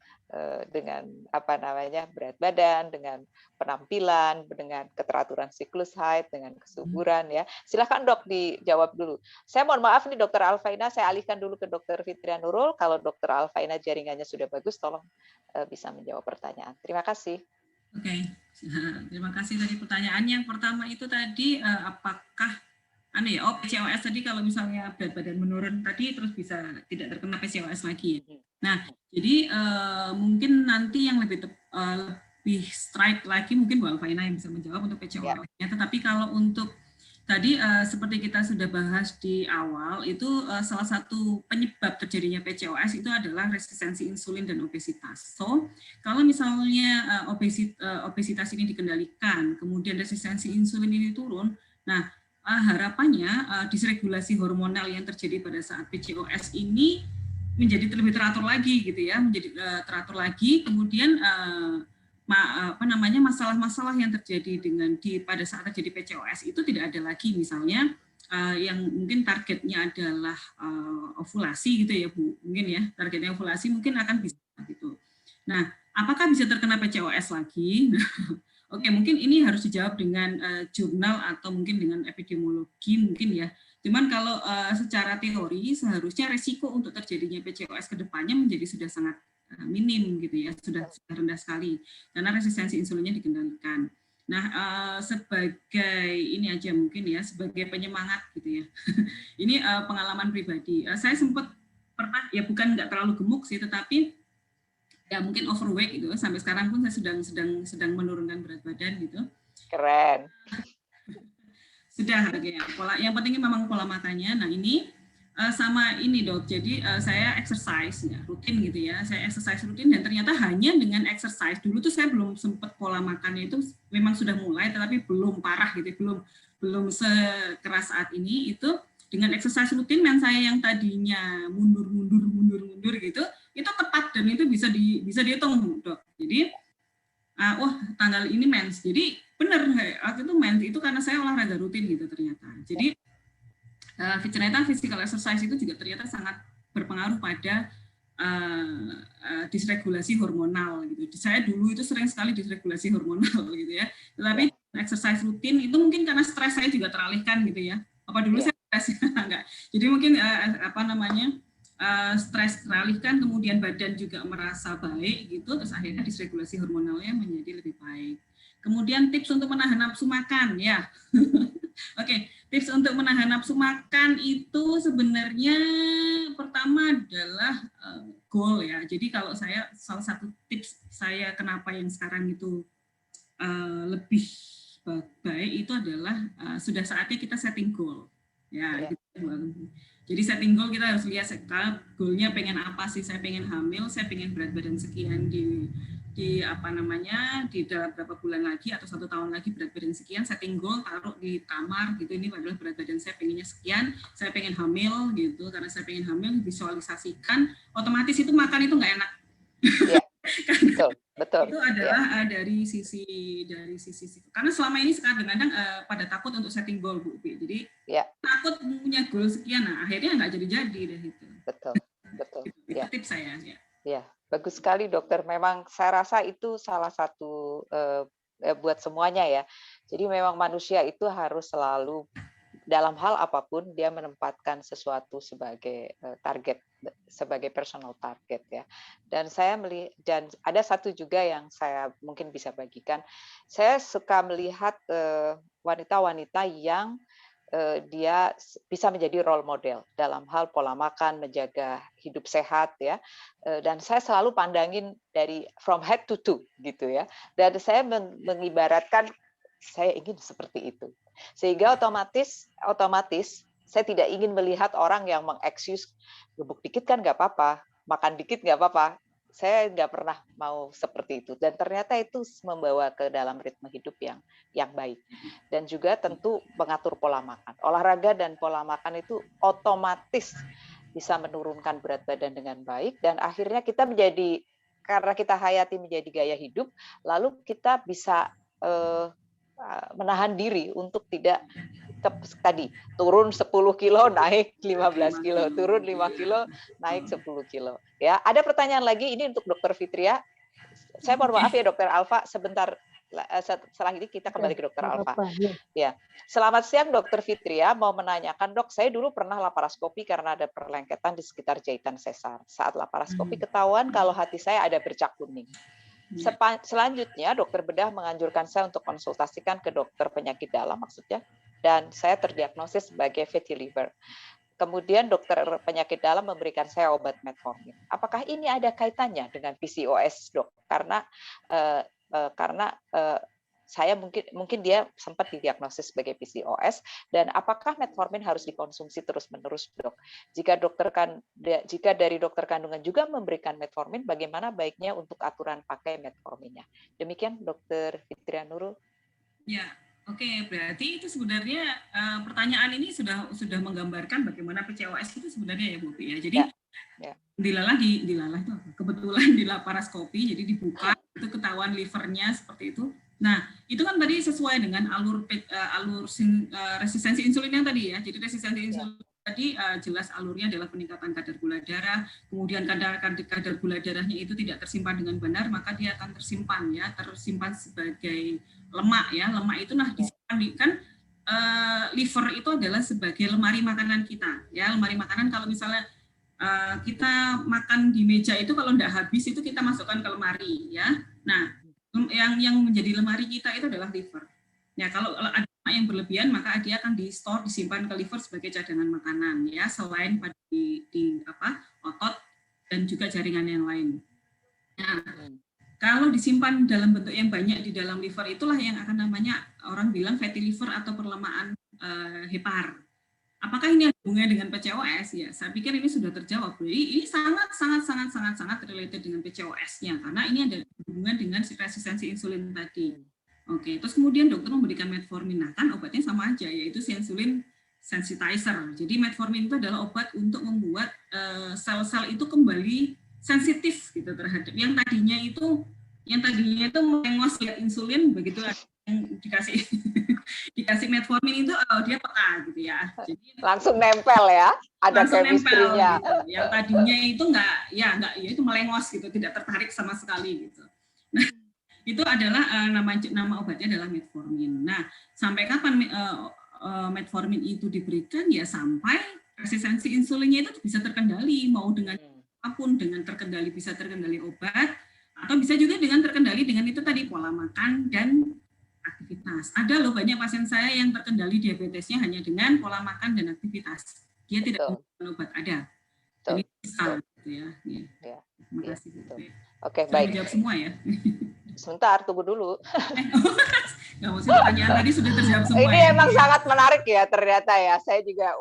dengan apa namanya berat badan, dengan penampilan, dengan keteraturan siklus haid, dengan kesuburan ya. Silakan dok dijawab dulu. Saya mohon maaf nih Dokter Alfaina, saya alihkan dulu ke Dokter Fitria Nurul. Kalau Dokter Alfaina jaringannya sudah bagus, tolong bisa menjawab pertanyaan. Terima kasih. Oke, terima kasih tadi pertanyaan yang pertama itu tadi apakah PCOS tadi kalau misalnya berat badan menurun tadi terus bisa tidak terkena PCOS lagi. Nah, jadi mungkin nanti yang lebih strike lagi mungkin Bu Alfaina yang bisa menjawab untuk PCOS-nya. Tetapi kalau untuk tadi seperti kita sudah bahas di awal itu salah satu penyebab terjadinya PCOS itu adalah resistensi insulin dan obesitas. So kalau misalnya obesitas ini dikendalikan, kemudian resistensi insulin ini turun, nah harapannya disregulasi hormonal yang terjadi pada saat PCOS ini menjadi lebih teratur lagi gitu ya, menjadi teratur lagi, kemudian masalah-masalah yang terjadi pada saat terjadi PCOS itu tidak ada lagi, misalnya yang mungkin targetnya adalah ovulasi gitu ya Bu, mungkin ya targetnya ovulasi mungkin akan bisa gitu. Nah, apakah bisa terkena PCOS lagi? Oke, mungkin ini harus dijawab dengan jurnal atau mungkin dengan epidemiologi mungkin ya. Cuman kalau secara teori seharusnya resiko untuk terjadinya PCOS ke depannya menjadi sudah sangat minim gitu ya, sudah rendah sekali karena resistensi insulinnya dikendalikan. Nah, sebagai ini aja mungkin ya, sebagai penyemangat gitu ya. Ini pengalaman pribadi. Saya sempat pernah ya bukan nggak terlalu gemuk sih, tetapi ya mungkin overweight gitu. Sampai sekarang pun saya sedang menurunkan berat badan gitu. Keren. Sudah ya. Yang penting memang pola makannya. Nah, ini sama ini Dok, jadi saya exercise ya, rutin gitu ya, saya exercise rutin dan ternyata hanya dengan exercise, dulu tuh saya belum sempat pola makannya itu memang sudah mulai tetapi belum parah gitu, belum sekeras saat ini, itu dengan exercise rutin yang saya yang tadinya mundur gitu, itu tepat dan itu bisa dihitung Dok, jadi tanggal ini mens, jadi benar waktu itu mens itu karena saya olahraga rutin gitu ternyata, jadi ternyata physical exercise itu juga ternyata sangat berpengaruh pada disregulasi hormonal gitu. Saya dulu itu sering sekali disregulasi hormonal gitu ya. Tetapi exercise rutin itu mungkin karena stres saya juga teralihkan gitu ya. Apa dulu saya stres enggak. Jadi mungkin stres teralihkan, kemudian badan juga merasa baik gitu, terus akhirnya disregulasi hormonalnya menjadi lebih baik. Kemudian tips untuk menahan nafsu makan ya. Oke, tips untuk menahan nafsu makan itu sebenarnya pertama adalah goal ya. Jadi kalau saya salah satu tips saya kenapa yang sekarang itu lebih baik itu adalah sudah saatnya kita setting goal. Ya, gitu. Jadi setting goal kita harus lihat goalnya pengen apa sih, saya pengen hamil, saya pengen berat badan sekian di dalam berapa bulan lagi atau 1 tahun lagi berat badan sekian, setting goal, taruh di kamar gitu, ini adalah berat badan saya pengennya sekian, saya pengen hamil gitu, karena saya pengen hamil, visualisasikan, otomatis itu makan itu nggak enak. Ya, betul. Itu adalah dari sisi karena selama ini kadang-kadang pada takut untuk setting goal Bu. Jadi takut punya goal sekian, nah akhirnya nggak jadi deh itu. Betul. Itu tips saya ya. Ya, bagus sekali dokter. Memang saya rasa itu salah satu buat semuanya ya. Jadi memang manusia itu harus selalu dalam hal apapun dia menempatkan sesuatu sebagai target, sebagai personal target ya. Dan dan ada satu juga yang saya mungkin bisa bagikan. Saya suka melihat wanita-wanita yang dia bisa menjadi role model dalam hal pola makan, menjaga hidup sehat ya. Dan saya selalu pandangin dari from head to toe gitu ya. Dan saya mengibaratkan saya ingin seperti itu. Sehingga otomatis saya tidak ingin melihat orang yang mengexcuse gebuk dikit kan nggak apa-apa, makan dikit nggak apa-apa. Saya nggak pernah mau seperti itu, dan ternyata itu membawa ke dalam ritme hidup yang baik. Dan juga tentu mengatur pola makan. Olahraga dan pola makan itu otomatis bisa menurunkan berat badan dengan baik, dan akhirnya kita karena kita hayati menjadi gaya hidup, lalu kita bisa menahan diri untuk tidak tadi turun 10 kilo naik 15 kilo, turun 5 kilo naik 10 kilo. Ya, ada pertanyaan lagi ini untuk Dr. Fitria. Saya mohon maaf ya Dr. Alfa, sebentar setelah ini kita kembali ke Dr. Alfa. Ya, selamat siang Dr. Fitria, mau menanyakan Dok, saya dulu pernah laparoskopi karena ada perlengketan di sekitar jahitan sesar. Saat laparoskopi ketahuan kalau hati saya ada bercak kuning. Selanjutnya, dokter bedah menganjurkan saya untuk konsultasikan ke dokter penyakit dalam maksudnya, dan saya terdiagnosis sebagai fatty liver. Kemudian dokter penyakit dalam memberikan saya obat metformin. Apakah ini ada kaitannya dengan PCOS, dok? Karena saya mungkin dia sempat didiagnosis sebagai PCOS, dan apakah metformin harus dikonsumsi terus-menerus, dok? Jika dari dokter kandungan juga memberikan metformin, bagaimana baiknya untuk aturan pakai metforminnya? Demikian, Dokter Fitrian Nurul. Ya, oke. Berarti itu sebenarnya pertanyaan ini sudah menggambarkan bagaimana PCOS itu sebenarnya ya, Bu ya. Jadi dilalah itu kebetulan di laparoskopi, jadi dibuka itu ketahuan livernya seperti itu. Nah, itu kan tadi sesuai dengan alur resistensi insulin yang tadi ya. Jadi resistensi insulin tadi jelas alurnya adalah peningkatan kadar gula darah, kemudian kadar gula darahnya itu tidak tersimpan dengan benar, maka dia akan tersimpan sebagai lemak ya. Lemak itu disimpan kan liver itu adalah sebagai lemari makanan kita ya. Lemari makanan kalau misalnya kita makan di meja itu kalau tidak habis itu kita masukkan ke lemari ya. Nah, yang menjadi lemari kita itu adalah liver. Ya, kalau ada yang berlebihan maka dia akan disimpan ke liver sebagai cadangan makanan ya, selain pada di otot dan juga jaringan yang lain. Nah, kalau disimpan dalam bentuk yang banyak di dalam liver, itulah yang akan namanya orang bilang fatty liver atau perlemaan hepar. Apakah ini ada hubungannya dengan PCOS? Ya, saya pikir ini sudah terjawab. Ini sangat related dengan PCOS-nya karena ini ada hubungan dengan resistensi insulin tadi. Oke, terus kemudian dokter memberikan metformin. Nah, kan obatnya sama aja, yaitu insulin sensitizer. Jadi metformin itu adalah obat untuk membuat sel-sel itu kembali sensitif gitu terhadap yang tadinya itu melengos lihat insulin, begitu yang dikasih metformin itu dia peka gitu ya. Jadi langsung nempel ya, ada chemistry-nya. Gitu. Yang tadinya itu enggak itu melengos gitu, tidak tertarik sama sekali gitu. Nah, itu adalah nama obatnya adalah metformin. Nah, sampai kapan metformin itu diberikan? Ya sampai resistensi insulinnya itu bisa terkendali, mau dengan apapun, dengan bisa terkendali obat, atau bisa juga dengan terkendali dengan itu tadi pola makan dan aktivitas. Ada loh banyak pasien saya yang terkendali diabetesnya hanya dengan pola makan dan aktivitas. Dia tidak menggunakan obat, ada. Jadi bisa gitu ya. Terima kasih. Oke, baik. Menjawab semua ya. Sebentar, tunggu dulu. Nggak maksudnya pertanyaan tadi sudah terjawab semua. Ini emang sangat menarik ya ternyata ya. Saya juga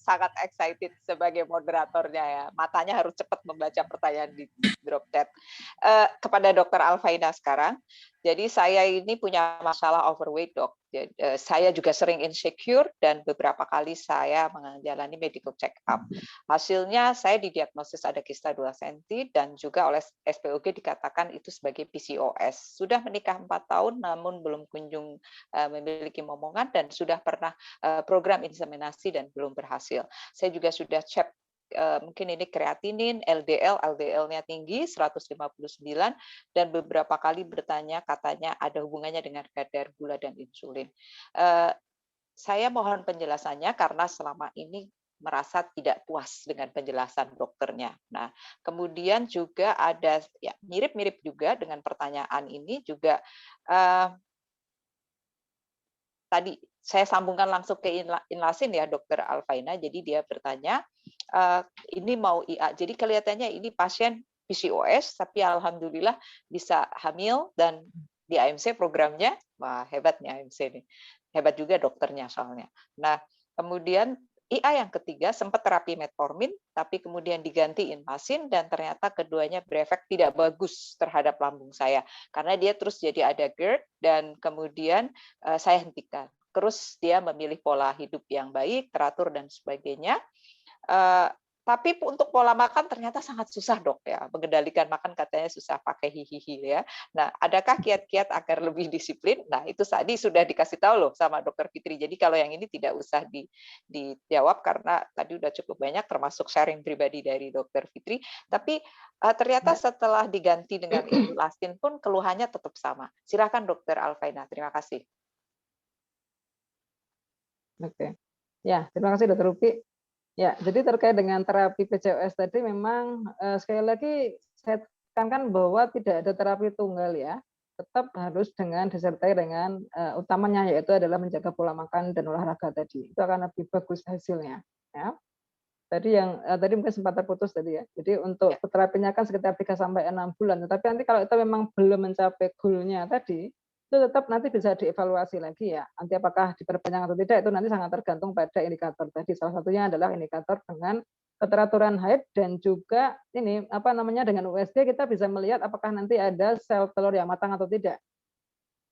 sangat excited sebagai moderatornya ya. Matanya harus cepat membaca pertanyaan di drop chat. Kepada Dokter Alfaina sekarang. Jadi saya ini punya masalah overweight, dok. Saya juga sering insecure dan beberapa kali saya menjalani medical check up. Hasilnya saya didiagnosis ada kista 2 cm dan juga oleh SPOG dikatakan itu sebagai PCOS. Sudah menikah 4 tahun namun belum kunjung memiliki momongan dan sudah pernah program inseminasi dan belum berhasil. Saya juga sudah cek mungkin ini kreatinin, LDL-nya tinggi 159 dan beberapa kali bertanya katanya ada hubungannya dengan kadar gula dan insulin. Saya mohon penjelasannya karena selama ini merasa tidak puas dengan penjelasan dokternya. Nah, kemudian juga ada ya mirip-mirip juga dengan pertanyaan ini juga tadi saya sambungkan langsung ke Inlasin ya, Dokter Alfaina. Jadi dia bertanya, ini mau IA. Jadi kelihatannya ini pasien PCOS, tapi alhamdulillah bisa hamil dan di AMC programnya, wah hebatnya AMC ini. Hebat juga dokternya soalnya. Nah, kemudian IA yang ketiga sempat terapi metformin, tapi kemudian diganti Inlasin dan ternyata keduanya berefek tidak bagus terhadap lambung saya. Karena dia terus jadi ada GERD dan kemudian saya hentikan. Terus dia memilih pola hidup yang baik, teratur dan sebagainya. Tapi untuk pola makan ternyata sangat susah, dok ya. Mengendalikan makan katanya susah pakai hihihi ya. Nah, adakah kiat-kiat agar lebih disiplin? Nah, itu tadi sudah dikasih tahu loh sama Dokter Fitri. Jadi kalau yang ini tidak usah dijawab karena tadi udah cukup banyak termasuk sharing pribadi dari Dokter Fitri. Tapi ternyata setelah diganti dengan Inlasin pun keluhannya tetap sama. Silakan Dokter Alfaina. Terima kasih. Oke. Ya, terima kasih Dokter Upi. Ya, jadi terkait dengan terapi PCOS tadi memang sekali lagi saya menekankan bahwa tidak ada terapi tunggal ya, tetap harus disertai dengan utamanya yaitu adalah menjaga pola makan dan olahraga tadi. Itu akan lebih bagus hasilnya. Ya. Tadi mungkin sempat terputus tadi ya. Jadi untuk terapinya kan sekitar 3 sampai 6 bulan. Tetapi nanti kalau itu memang belum mencapai goal-nya tadi, itu tetap nanti bisa dievaluasi lagi ya. Nanti apakah diperpanjang atau tidak itu nanti sangat tergantung pada indikator tadi. Salah satunya adalah indikator dengan keteraturan haid dan juga ini dengan USG kita bisa melihat apakah nanti ada sel telur yang matang atau tidak.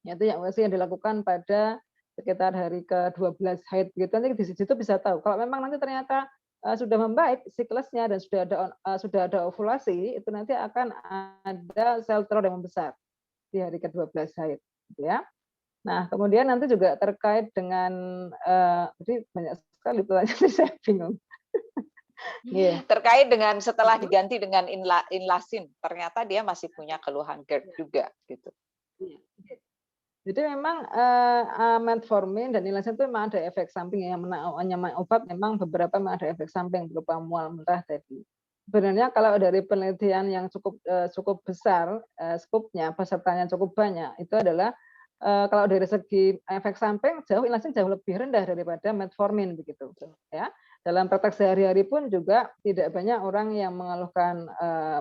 Yaitu yang USG yang dilakukan pada sekitar hari ke-12 haid gitu. Nanti di situ bisa tahu. Kalau memang nanti ternyata sudah membaik siklusnya dan sudah ada ovulasi, itu nanti akan ada sel telur yang membesar di hari ke-12 haid, gitu ya. Nah, kemudian nanti juga terkait dengan jadi banyak sekali pertanyaan saya bingung. Terkait dengan setelah diganti dengan inlasin, ternyata dia masih punya keluhan GERD juga, gitu. Jadi memang metformin dan inlasin itu memang ada efek samping yang obat memang beberapa memang ada efek samping berupa mual muntah tadi. Sebenarnya kalau dari penelitian yang cukup besar, skupnya pesertanya cukup banyak, itu adalah kalau dari segi efek samping inlasin jauh lebih rendah daripada metformin begitu. Ya. Dalam praktek sehari-hari pun juga tidak banyak orang yang mengeluhkan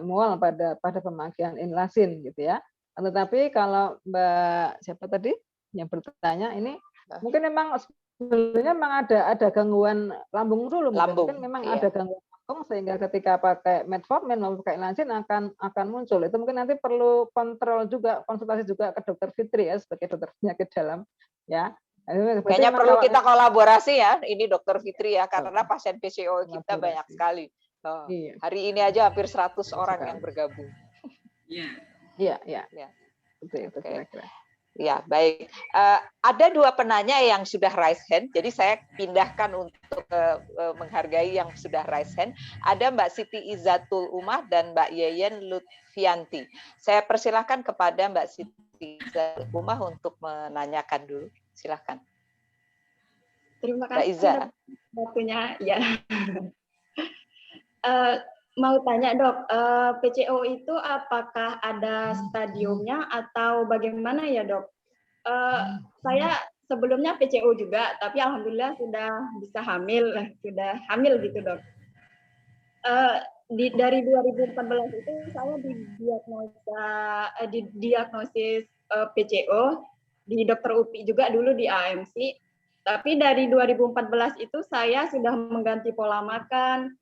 mual pada pemakaian inlasin gitu ya. Tetapi kalau Mbak siapa tadi yang bertanya ini mungkin memang sebenarnya memang ada gangguan lambung dulu mungkin memang ada gangguan lambung sehingga ketika pakai metformin maupun pakai inlasin akan muncul. Itu mungkin nanti perlu kontrol juga, konsultasi juga ke dokter Fitri ya sebagai dokter penyakit dalam ya. Kayaknya perlu kita kolaborasi ya, ini dokter Fitri ya, karena pasien PCO kita banyak sekali. Hari ini aja hampir 100 orang yang bergabung. Iya. Betul, kira-kira. Ya, baik. Ada 2 penanya yang sudah raise hand, jadi saya pindahkan untuk menghargai yang sudah raise hand. Ada Mbak Siti Izzatul Umah dan Mbak Yeyen Lutfianti. Saya persilahkan kepada Mbak Siti Izzatul Umah untuk menanyakan dulu. Silahkan. Terima kasih Mbak Iza. waktunya. Ya. Mau tanya dok, PCO itu apakah ada stadiumnya atau bagaimana ya dok? Saya sebelumnya PCO juga, tapi alhamdulillah sudah bisa sudah hamil gitu dok. Dari 2014 itu saya didiagnosis PCO di Dokter UPI juga dulu di AMC. Tapi dari 2014 itu saya sudah mengganti pola makan,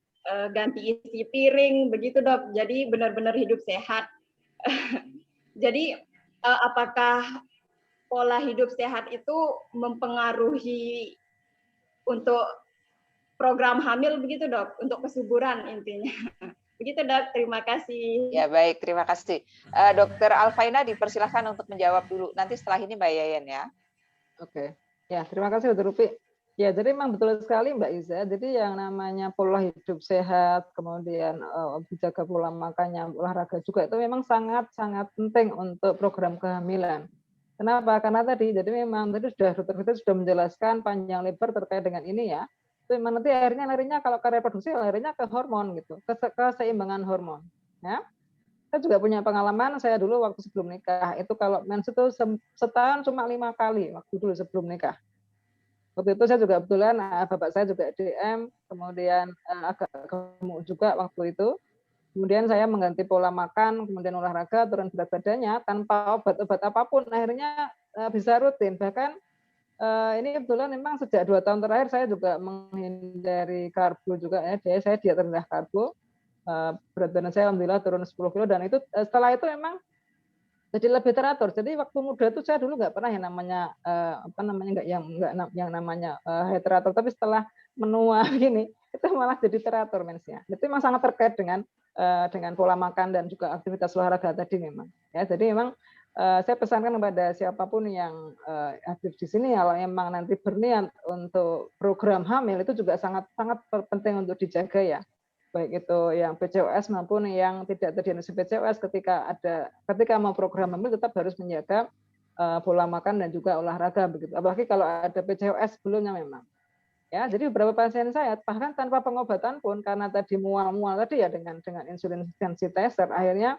ganti isi piring, begitu dok. Jadi benar-benar hidup sehat. Jadi apakah pola hidup sehat itu mempengaruhi untuk program hamil begitu dok, untuk kesuburan intinya. Begitu dok, terima kasih. Ya baik, terima kasih. Dokter Alfaina dipersilahkan untuk menjawab dulu. Nanti setelah ini Mbak Yeyen ya. Oke. Ya, terima kasih Dokter Rupi. Ya, jadi memang betul sekali Mbak Iza. Jadi yang namanya pola hidup sehat, kemudian menjaga pola makannya, olahraga juga itu memang sangat-sangat penting untuk program kehamilan. Kenapa? Karena tadi, jadi memang tadi dokter kita sudah menjelaskan panjang lebar terkait dengan ini ya. Itu memang nanti akhirnya larinya kalau ke reproduksi, larinya ke hormon gitu, ke keseimbangan hormon. Ya. Saya juga punya pengalaman, saya dulu waktu sebelum nikah, itu kalau mens itu setahun cuma 5 kali waktu dulu sebelum nikah. Waktu itu saya juga kebetulan, bapak saya juga DM, kemudian agak gemuk juga waktu itu. Kemudian saya mengganti pola makan, kemudian olahraga, turun berat badannya, tanpa obat-obat apapun, akhirnya bisa rutin. Bahkan ini kebetulan memang sejak 2 tahun terakhir saya juga menghindari karbo juga ya, jadi saya diet rendah karbo. Berat badan saya alhamdulillah turun 10 kilo dan itu setelah itu memang jadi lebih teratur. Jadi waktu muda itu saya dulu nggak pernah yang namanya yang namanya haid teratur, tapi setelah menua begini itu malah jadi teratur mensnya. Itu memang sangat terkait dengan pola makan dan juga aktivitas olahraga tadi memang. Ya, jadi memang saya pesankan kepada siapapun yang aktif di sini kalau memang nanti berniat untuk program hamil itu juga sangat penting untuk dijaga ya. Baik itu yang PCOS maupun yang tidak terdiagnosis PCOS ketika mau program hamil tetap harus menjaga pola makan dan juga olahraga begitu. Apalagi kalau ada PCOS sebelumnya memang. Ya, jadi beberapa pasien saya bahkan tanpa pengobatan pun karena tadi mual-mual tadi ya dengan insulin sensitizer akhirnya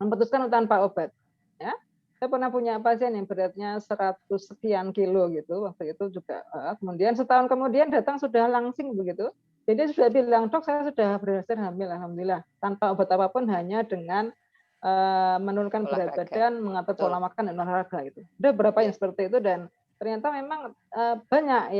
memutuskan tanpa obat. Ya, saya pernah punya pasien yang beratnya 100 sekian kilo gitu, waktu itu juga. Kemudian setahun kemudian datang sudah langsing begitu. Jadi sudah bilang, dok saya sudah berhasil hamil, alhamdulillah, tanpa obat apapun, hanya dengan menurunkan berat badan, mengatur pola makan dan olahraga itu. Ada beberapa yang seperti itu dan ternyata memang banyak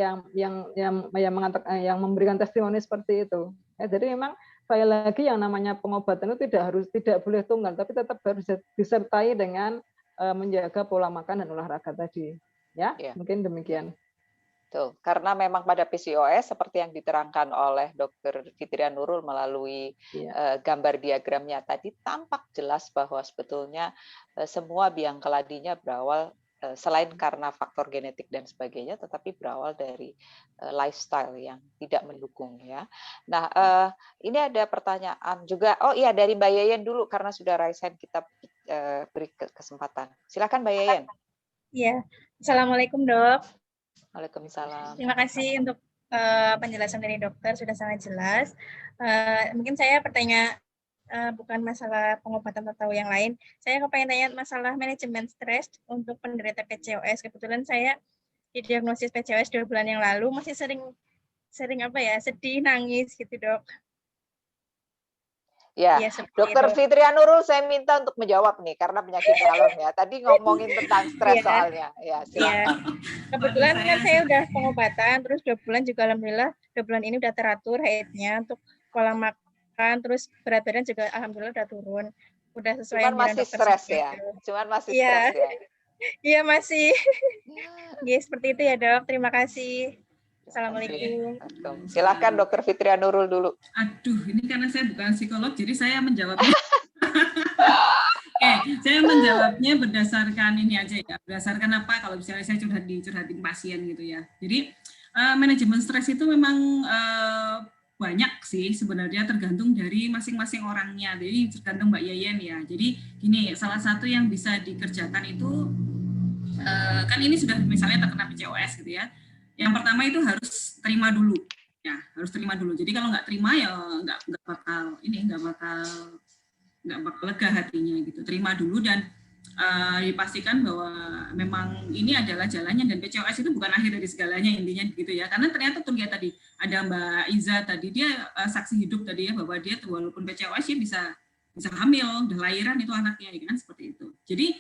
yang memberikan testimoni seperti itu. Ya, jadi memang sekali lagi yang namanya pengobatan itu tidak boleh tunggal, tapi tetap harus disertai dengan menjaga pola makan dan olahraga tadi. Ya, mungkin demikian. Tuh, karena memang pada PCOS seperti yang diterangkan oleh Dr. Fitria Nurul melalui gambar diagramnya tadi, tampak jelas bahwa sebetulnya semua biang keladinya berawal selain karena faktor genetik dan sebagainya, tetapi berawal dari lifestyle yang tidak mendukung ya. Nah, ini ada pertanyaan juga. Oh iya, dari Mbak Yeyen dulu karena sudah raise hand, kita beri kesempatan. Silakan Mbak Yeyen. Iya, Assalamualaikum dok. Waalaikumsalam. Terima kasih untuk penjelasan dari dokter, sudah sangat jelas. Mungkin saya bertanya bukan masalah pengobatan atau yang lain. Saya pengen tanya masalah manajemen stres untuk penderita PCOS. Kebetulan saya didiagnosis PCOS 2 bulan yang lalu, masih sering sedih, nangis gitu dok. Ya, Dokter Fitria Nurul saya minta untuk menjawab nih karena penyakit dalam ya. Tadi ngomongin tentang stres soalnya. Ya, silakan. Kebetulan kan saya udah pengobatan, terus 2 bulan juga alhamdulillah 2 bulan ini udah teratur haidnya, untuk pola makan, terus berat badan juga alhamdulillah udah turun. Udah sesuai Cuman masih stres ya. Cuman masih stres ya. Iya masih. Ya, seperti itu ya dok. Terima kasih. Assalamualaikum. Silakan Dokter Fitria Nurul dulu. Aduh, ini karena saya bukan psikolog, jadi saya menjawabnya. Saya menjawabnya berdasarkan ini aja ya. Berdasarkan apa? Kalau misalnya saya curhatin pasien gitu ya. Jadi manajemen stres itu memang banyak sih sebenarnya, tergantung dari masing-masing orangnya. Jadi tergantung Mbak Yeyen ya. Jadi gini, salah satu yang bisa dikerjakan itu kan ini sudah misalnya terkena PCOS gitu ya. Yang pertama itu harus terima dulu, ya harus terima dulu. Jadi kalau nggak terima ya nggak bakal lega hatinya gitu. Terima dulu dan dipastikan bahwa memang ini adalah jalannya dan PCOS itu bukan akhir dari segalanya intinya gitu ya. Karena ternyata tuh tadi ada Mbak Iza tadi, dia saksi hidup tadi ya, bahwa dia walaupun PCOS dia bisa hamil, udah lahiran itu anaknya kan, seperti itu. Jadi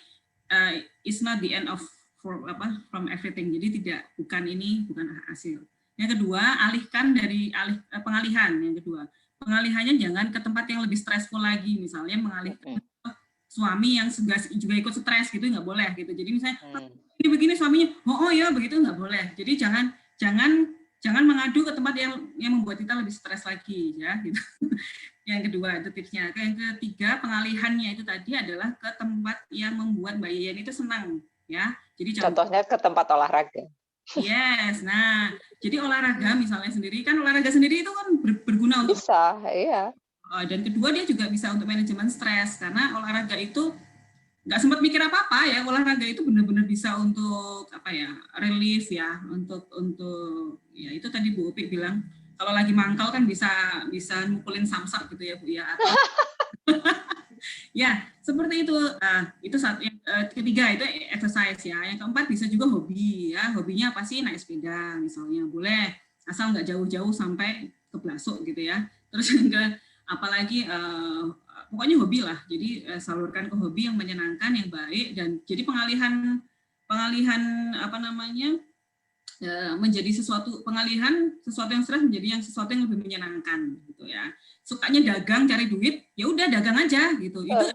it's not the end of from everything. Jadi bukan hasil. Yang kedua, pengalihan. Yang kedua, pengalihannya jangan ke tempat yang lebih stressful lagi, misalnya mengalihkan suami yang juga ikut stres gitu, nggak boleh gitu. Jadi misalnya begini suaminya, oh ya begitu, nggak boleh. Jadi jangan mengadu ke tempat yang membuat kita lebih stres lagi ya gitu. Yang kedua itu tipsnya. Yang ketiga, pengalihannya itu tadi adalah ke tempat yang membuat Mbak Yeyen itu senang ya. Jadi contohnya ke tempat olahraga. Yes, nah jadi olahraga misalnya sendiri, kan olahraga sendiri itu kan berguna untuk bisa, iya. Dan kedua dia juga bisa untuk manajemen stres, karena olahraga itu nggak sempat mikir apa-apa ya, olahraga itu benar-benar bisa untuk relief ya, untuk ya itu tadi Bu Upi bilang kalau lagi mangkal kan bisa mukulin samsak gitu ya Bu ya, atau ya seperti itu. Itu yang ketiga itu exercise ya. Yang keempat bisa juga hobi ya. Hobinya apa sih? Naik sepeda misalnya, boleh, asal nggak jauh-jauh sampai ke Blasuk gitu ya. Terus apalagi pokoknya hobi lah. Jadi salurkan ke hobi yang menyenangkan, yang baik, dan jadi pengalihan menjadi pengalihan sesuatu yang stres menjadi sesuatu yang lebih menyenangkan gitu ya. Sukanya dagang, cari duit, ya udah dagang aja gitu. Itu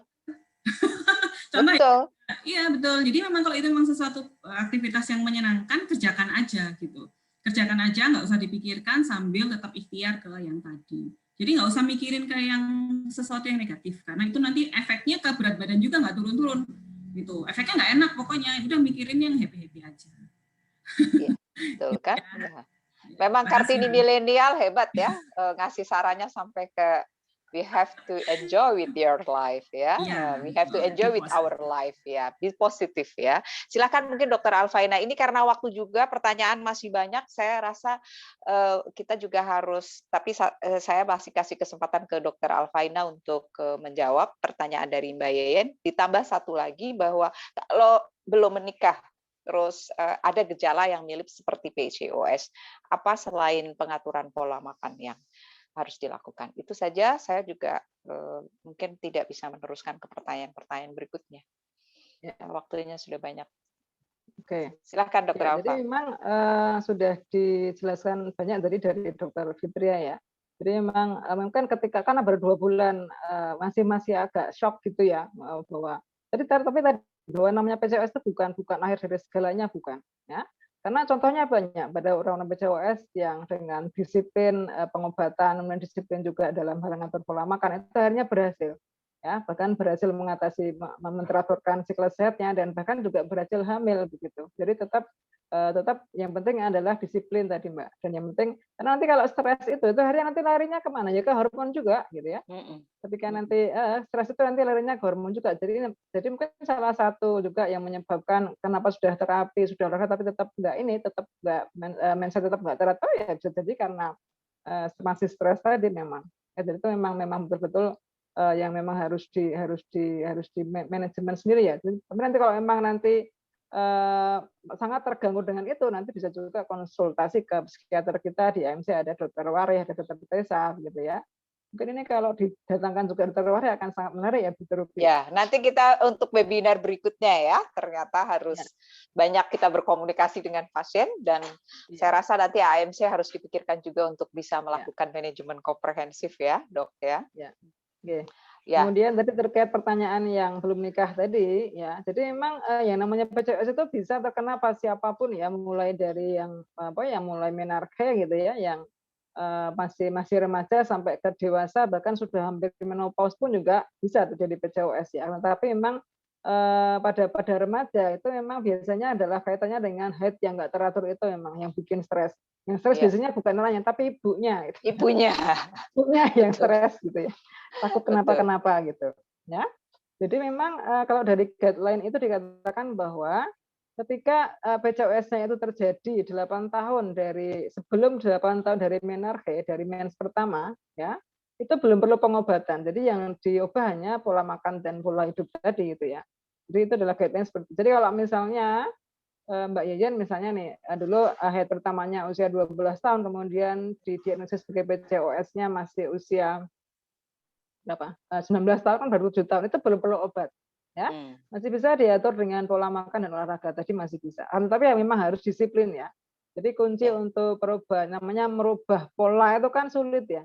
contoh. Betul. Iya betul. Jadi memang kalau itu memang sesuatu aktivitas yang menyenangkan, kerjakan aja gitu. Kerjakan aja, nggak usah dipikirkan, sambil tetap ikhtiar ke yang tadi. Jadi nggak usah mikirin ke yang sesuatu yang negatif, karena itu nanti efeknya ke berat badan juga nggak turun-turun gitu. Efeknya nggak enak pokoknya. Udah mikirin yang happy-happy aja. Iya, betul kan? Ya. Memang Kartini milenial hebat ya, ngasih sarannya sampai ke we have to enjoy with your life ya. Iya, We have to betul. enjoy Be with our positive. life ya. Be positif ya. Silakan mungkin Dokter Alfaina. Ini karena waktu juga pertanyaan masih banyak. Saya rasa kita juga harus. Tapi saya masih kasih kesempatan ke Dokter Alfaina untuk menjawab pertanyaan dari Mbak Yeyen. Ditambah satu lagi bahwa kalau belum menikah terus ada gejala yang mirip seperti PCOS, apa selain pengaturan pola makan yang harus dilakukan. Itu saja, saya juga mungkin tidak bisa meneruskan ke pertanyaan-pertanyaan berikutnya. Ya. Waktunya sudah banyak. Oke. Silakan Dokter Ya, Alfa. jadi memang sudah dijelaskan banyak dari Dokter Fitria ya. Jadi memang mungkin ketika karena baru 2 bulan masih agak shock gitu ya bahwa tapi tadi bahwa namanya PCOS itu bukan akhir dari segalanya, bukan ya. Karena contohnya banyak pada orang-orang PCOS yang dengan disiplin pengobatan, kemudian disiplin juga dalam hal mengatur pola makan itu akhirnya berhasil. Ya, bahkan berhasil mengatasi menteraturkan siklus sehatnya dan bahkan juga berhasil hamil begitu. Jadi tetap yang penting adalah disiplin tadi Mbak. Dan yang penting karena nanti kalau stres itu akhirnya nanti larinya kemana ya ke hormon juga gitu ya. Ketika nanti stres itu nanti larinya ke hormon juga. Jadi mungkin salah satu juga yang menyebabkan kenapa sudah terapi sudah olahraga tapi tetap enggak mindset tetap enggak teratur ya bisa jadi karena masih stres tadi memang. Jadi itu memang betul-betul yang memang harus di manajemen sendiri ya. Tapi nanti kalau memang nanti sangat terganggu dengan itu nanti bisa juga konsultasi ke psikiater kita di AMC ada Dokter Wari, ada Dokter Tessa gitu ya. Mungkin ini kalau didatangkan juga Dokter Wari akan sangat menarik ya Bu Rupi. Ya, nanti kita untuk webinar berikutnya ya, ternyata harus banyak kita berkomunikasi dengan pasien dan saya rasa nanti AMC harus dipikirkan juga untuk bisa melakukan manajemen komprehensif ya, Dok ya. Oke. Ya. Kemudian tadi terkait pertanyaan yang belum nikah tadi, ya. Jadi memang yang namanya PCOS itu bisa terkena siapapun ya, mulai dari yang mulai menarche gitu ya, yang masih remaja sampai ke dewasa bahkan sudah hampir menopause pun juga bisa terjadi PCOS ya. Tapi memang pada remaja itu memang biasanya adalah kaitannya dengan haid yang nggak teratur itu memang yang bikin stres. Yang stres biasanya bukan orangnya tapi ibunya. Gitu. Ibunya yang stres gitu ya. Takut kenapa gitu ya. Jadi memang kalau dari guideline itu dikatakan bahwa ketika PCOS-nya itu terjadi 8 tahun sebelum 8 tahun dari menarche, dari mens pertama ya, itu belum perlu pengobatan. Jadi yang diubah hanya pola makan dan pola hidup tadi gitu ya. Jadi itu adalah guideline seperti itu. Jadi kalau misalnya Mbak Yeyen misalnya nih dulu haid pertamanya usia 12 tahun kemudian didiagnosis sebagai PCOS-nya masih usia 19 tahun kan baru 7 tahun itu belum perlu obat ya masih bisa diatur dengan pola makan dan olahraga tadi masih bisa tapi ya memang harus disiplin ya jadi kunci untuk perubahan namanya merubah pola itu kan sulit ya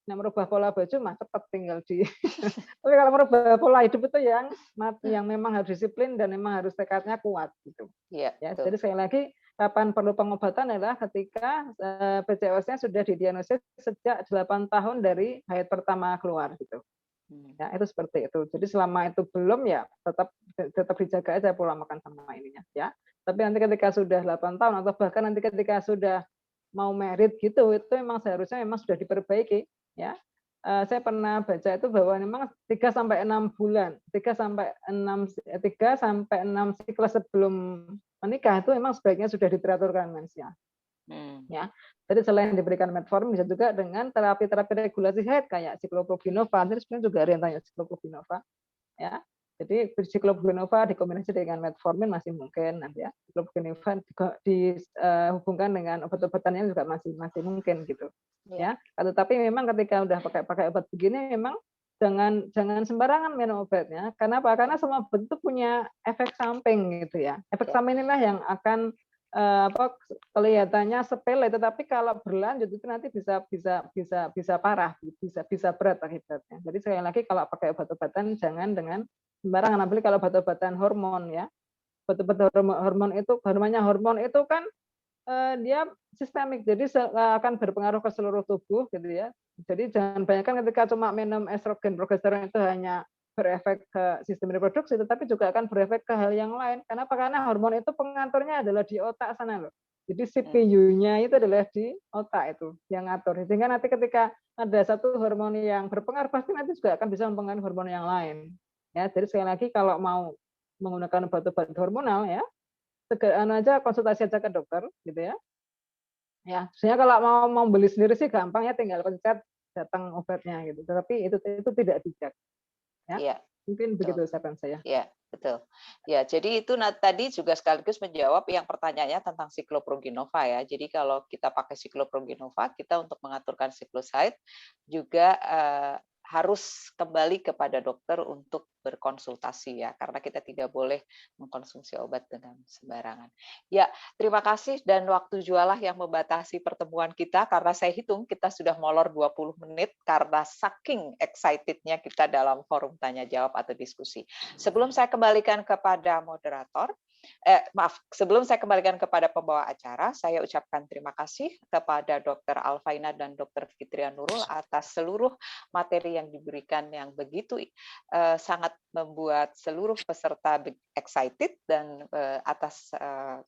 merubah pola baju mah cepat tinggal tapi kalau merubah pola hidup itu yang memang harus disiplin dan memang harus tekadnya kuat gitu ya jadi sekali lagi kapan perlu pengobatan adalah ketika PCOS-nya sudah didiagnosis sejak 8 tahun dari haid pertama keluar gitu. Ya, itu seperti itu. Jadi selama itu belum ya tetap dijaga aja pola makan sama ininya ya. Tapi nanti ketika sudah 8 tahun atau bahkan nanti ketika sudah mau merit gitu itu memang seharusnya memang sudah diperbaiki ya. Saya pernah baca itu bahwa memang 3 sampai 6 bulan, 3 sampai 6 siklus sebelum menikah itu memang sebaiknya sudah diteraturkan mensnya. Ya. Jadi selain diberikan metformin bisa juga dengan terapi-terapi regulasi haid kayak sikloproginova, itu sebenarnya juga ada yang tanya sikloproginova. Ya. Jadi sikloproginova dikombinasi dengan metformin masih mungkin nanti ya. Sikloproginova dihubungkan dengan obat-obatan yang juga masih mungkin gitu. Ya. Tetapi memang ketika udah pakai obat begini memang jangan sembarangan minum obatnya. Kenapa? Karena semua obat itu punya efek samping gitu ya. Efek samping inilah yang akan kelihatannya sepele, tetapi kalau berlanjut itu nanti bisa parah, bisa berat akibatnya. Jadi sekali lagi kalau pakai obat-obatan jangan dengan sembarangan, apalagi kalau obat-obatan hormon ya. Obat-obat hormon itu kan dia sistemik, jadi akan berpengaruh ke seluruh tubuh gitu ya. Jadi jangan bayangkan ketika cuma minum estrogen, progesteron itu hanya berefek ke sistem reproduksi, tetapi juga akan berefek ke hal yang lain. Kenapa? Karena hormon itu pengaturnya adalah di otak sana loh. Jadi CPU-nya itu adalah di otak itu yang ngatur. Sehingga nanti ketika ada satu hormon yang berpengaruh, pasti nanti juga akan bisa mempengaruhi hormon yang lain. Ya, jadi sekali lagi kalau mau menggunakan obat-obat hormonal ya, segera aja konsultasi aja ke dokter gitu ya. Ya, sebenarnya kalau mau beli sendiri sih gampang ya, tinggal pencet datang obatnya gitu. Tetapi itu tidak bijak. Ya. Iya. Mungkin Betul. begitu ucapan saya. Ya, betul. Ya, jadi itu tadi juga sekaligus menjawab yang pertanyaannya tentang sikloprogenova ya. Jadi kalau kita pakai sikloprogenova, kita untuk mengaturkan siklus haid juga harus kembali kepada dokter untuk berkonsultasi ya, karena kita tidak boleh mengkonsumsi obat dengan sembarangan. Ya, terima kasih dan waktu jualah yang membatasi pertemuan kita karena saya hitung kita sudah molor 20 menit karena saking excitednya kita dalam forum tanya jawab atau diskusi. Sebelum saya kembalikan kepada moderator, sebelum saya kembalikan kepada pembawa acara, saya ucapkan terima kasih kepada Dr. Alfaina dan Dr. Fitria Nurul atas seluruh materi yang diberikan yang begitu sangat membuat seluruh peserta excited dan atas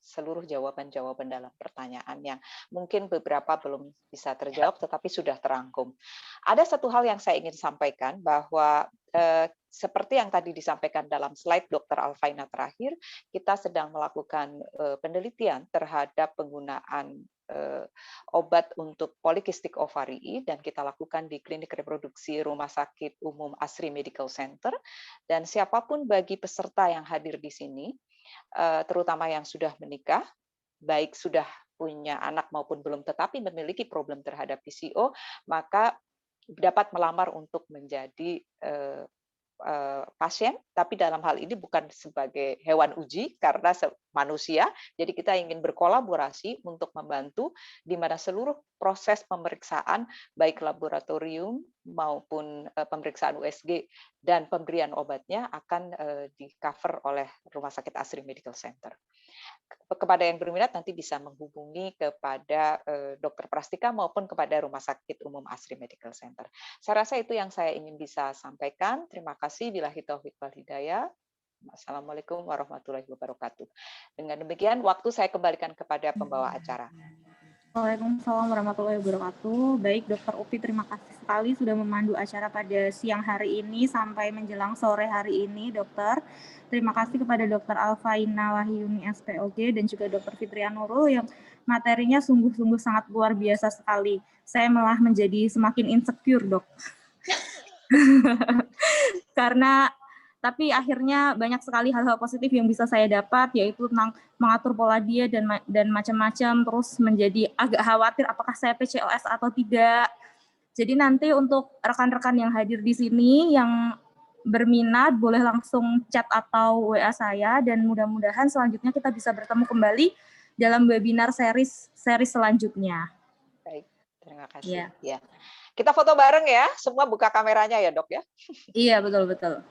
seluruh jawaban-jawaban dalam pertanyaan yang mungkin beberapa belum bisa terjawab tetapi sudah terangkum. Ada satu hal yang saya ingin sampaikan bahwa seperti yang tadi disampaikan dalam slide Dr. Alfaina terakhir, kita sedang melakukan penelitian terhadap penggunaan obat untuk polikistik ovari dan kita lakukan di klinik reproduksi Rumah Sakit Umum Asri Medical Center. Dan siapapun bagi peserta yang hadir di sini, terutama yang sudah menikah, baik sudah punya anak maupun belum tetapi memiliki problem terhadap PCO, maka dapat melamar untuk menjadi pasien, tapi dalam hal ini bukan sebagai hewan uji karena manusia, jadi kita ingin berkolaborasi untuk membantu di mana seluruh proses pemeriksaan baik laboratorium maupun pemeriksaan USG dan pemberian obatnya akan di-cover oleh Rumah Sakit Asri Medical Center. Kepada yang berminat nanti bisa menghubungi kepada Dr. Prastika maupun kepada Rumah Sakit Umum Asri Medical Center. Saya rasa itu yang saya ingin bisa sampaikan. Terima kasih. Billahi taufiq wal hidayah. Assalamualaikum warahmatullahi wabarakatuh. Dengan demikian, waktu saya kembalikan kepada pembawa acara. Waalaikumsalam warahmatullahi wabarakatuh. Baik, Dr. Upi, terima kasih sekali sudah memandu acara pada siang hari ini sampai menjelang sore hari ini, Dokter. Terima kasih kepada Dr. Alfaina Wahyuni SPOG dan juga Dr. Fitria Nurul yang materinya sungguh-sungguh sangat luar biasa sekali. Saya malah menjadi semakin insecure, Dok. Karena tapi akhirnya banyak sekali hal-hal positif yang bisa saya dapat, yaitu tentang mengatur pola diet dan macam-macam, terus menjadi agak khawatir apakah saya PCOS atau tidak. Jadi nanti untuk rekan-rekan yang hadir di sini yang berminat boleh langsung chat atau WA saya, dan mudah-mudahan selanjutnya kita bisa bertemu kembali dalam webinar series selanjutnya. Baik, terima kasih. Ya. Kita foto bareng ya, semua buka kameranya ya, Dok ya. Iya, betul-betul.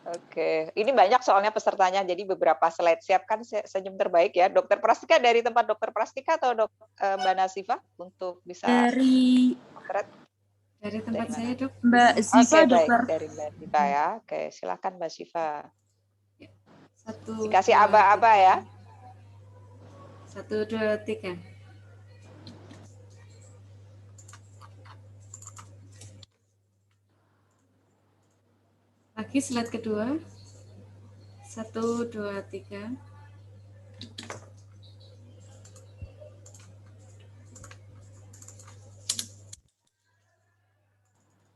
Oke, ini banyak soalnya pesertanya, jadi beberapa slide siapkan senyum terbaik ya. Dokter Prastika dari tempat Dokter Prastika atau Mbak Nasifa untuk bisa dari tempat saya, Dok. Mbak Siva, Dokter. Baik, dari Mbak Siva ya. Oke, silakan Mbak Siva. Dikasih aba-aba ya. 1, 2, 3. Lagi slide kedua. 1, 2, 3.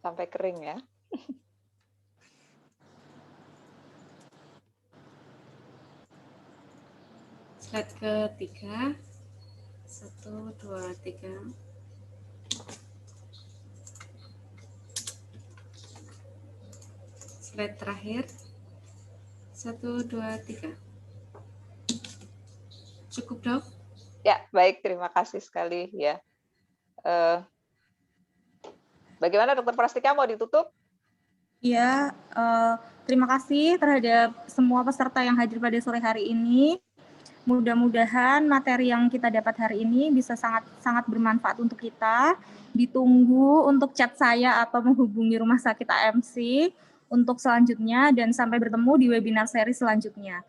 Sampai kering ya. Slide ketiga. 1, 2, 3. Slide terakhir. 1, 2, 3. Cukup, Dok? Ya, baik. Terima kasih sekali ya. Bagaimana Dokter Prastika, mau ditutup? Iya, terima kasih terhadap semua peserta yang hadir pada sore hari ini. Mudah-mudahan materi yang kita dapat hari ini bisa sangat bermanfaat untuk kita. Ditunggu untuk chat saya atau menghubungi Rumah Sakit AMC untuk selanjutnya, dan sampai bertemu di webinar seri selanjutnya.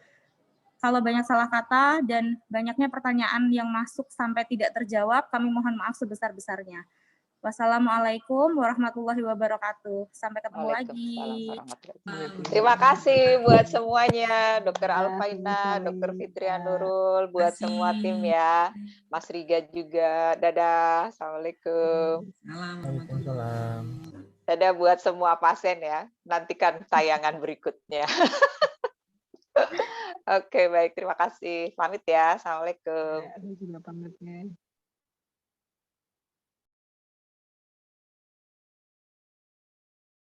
Kalau banyak salah kata dan banyaknya pertanyaan yang masuk sampai tidak terjawab, kami mohon maaf sebesar-besarnya. Wassalamualaikum warahmatullahi wabarakatuh. Sampai ketemu lagi. Terima kasih buat semuanya, Dr. Ya, Alfaina, sama-sama. Dr. Fitria Nurul, buat semua tim ya. Mas Riga juga. Dadah. Assalamualaikum. Waalaikumsalam. Dadah buat semua pasien ya. Nantikan tayangan berikutnya. Oke, baik. Terima kasih. Pamit ya. Assalamualaikum. Saya juga pamitnya.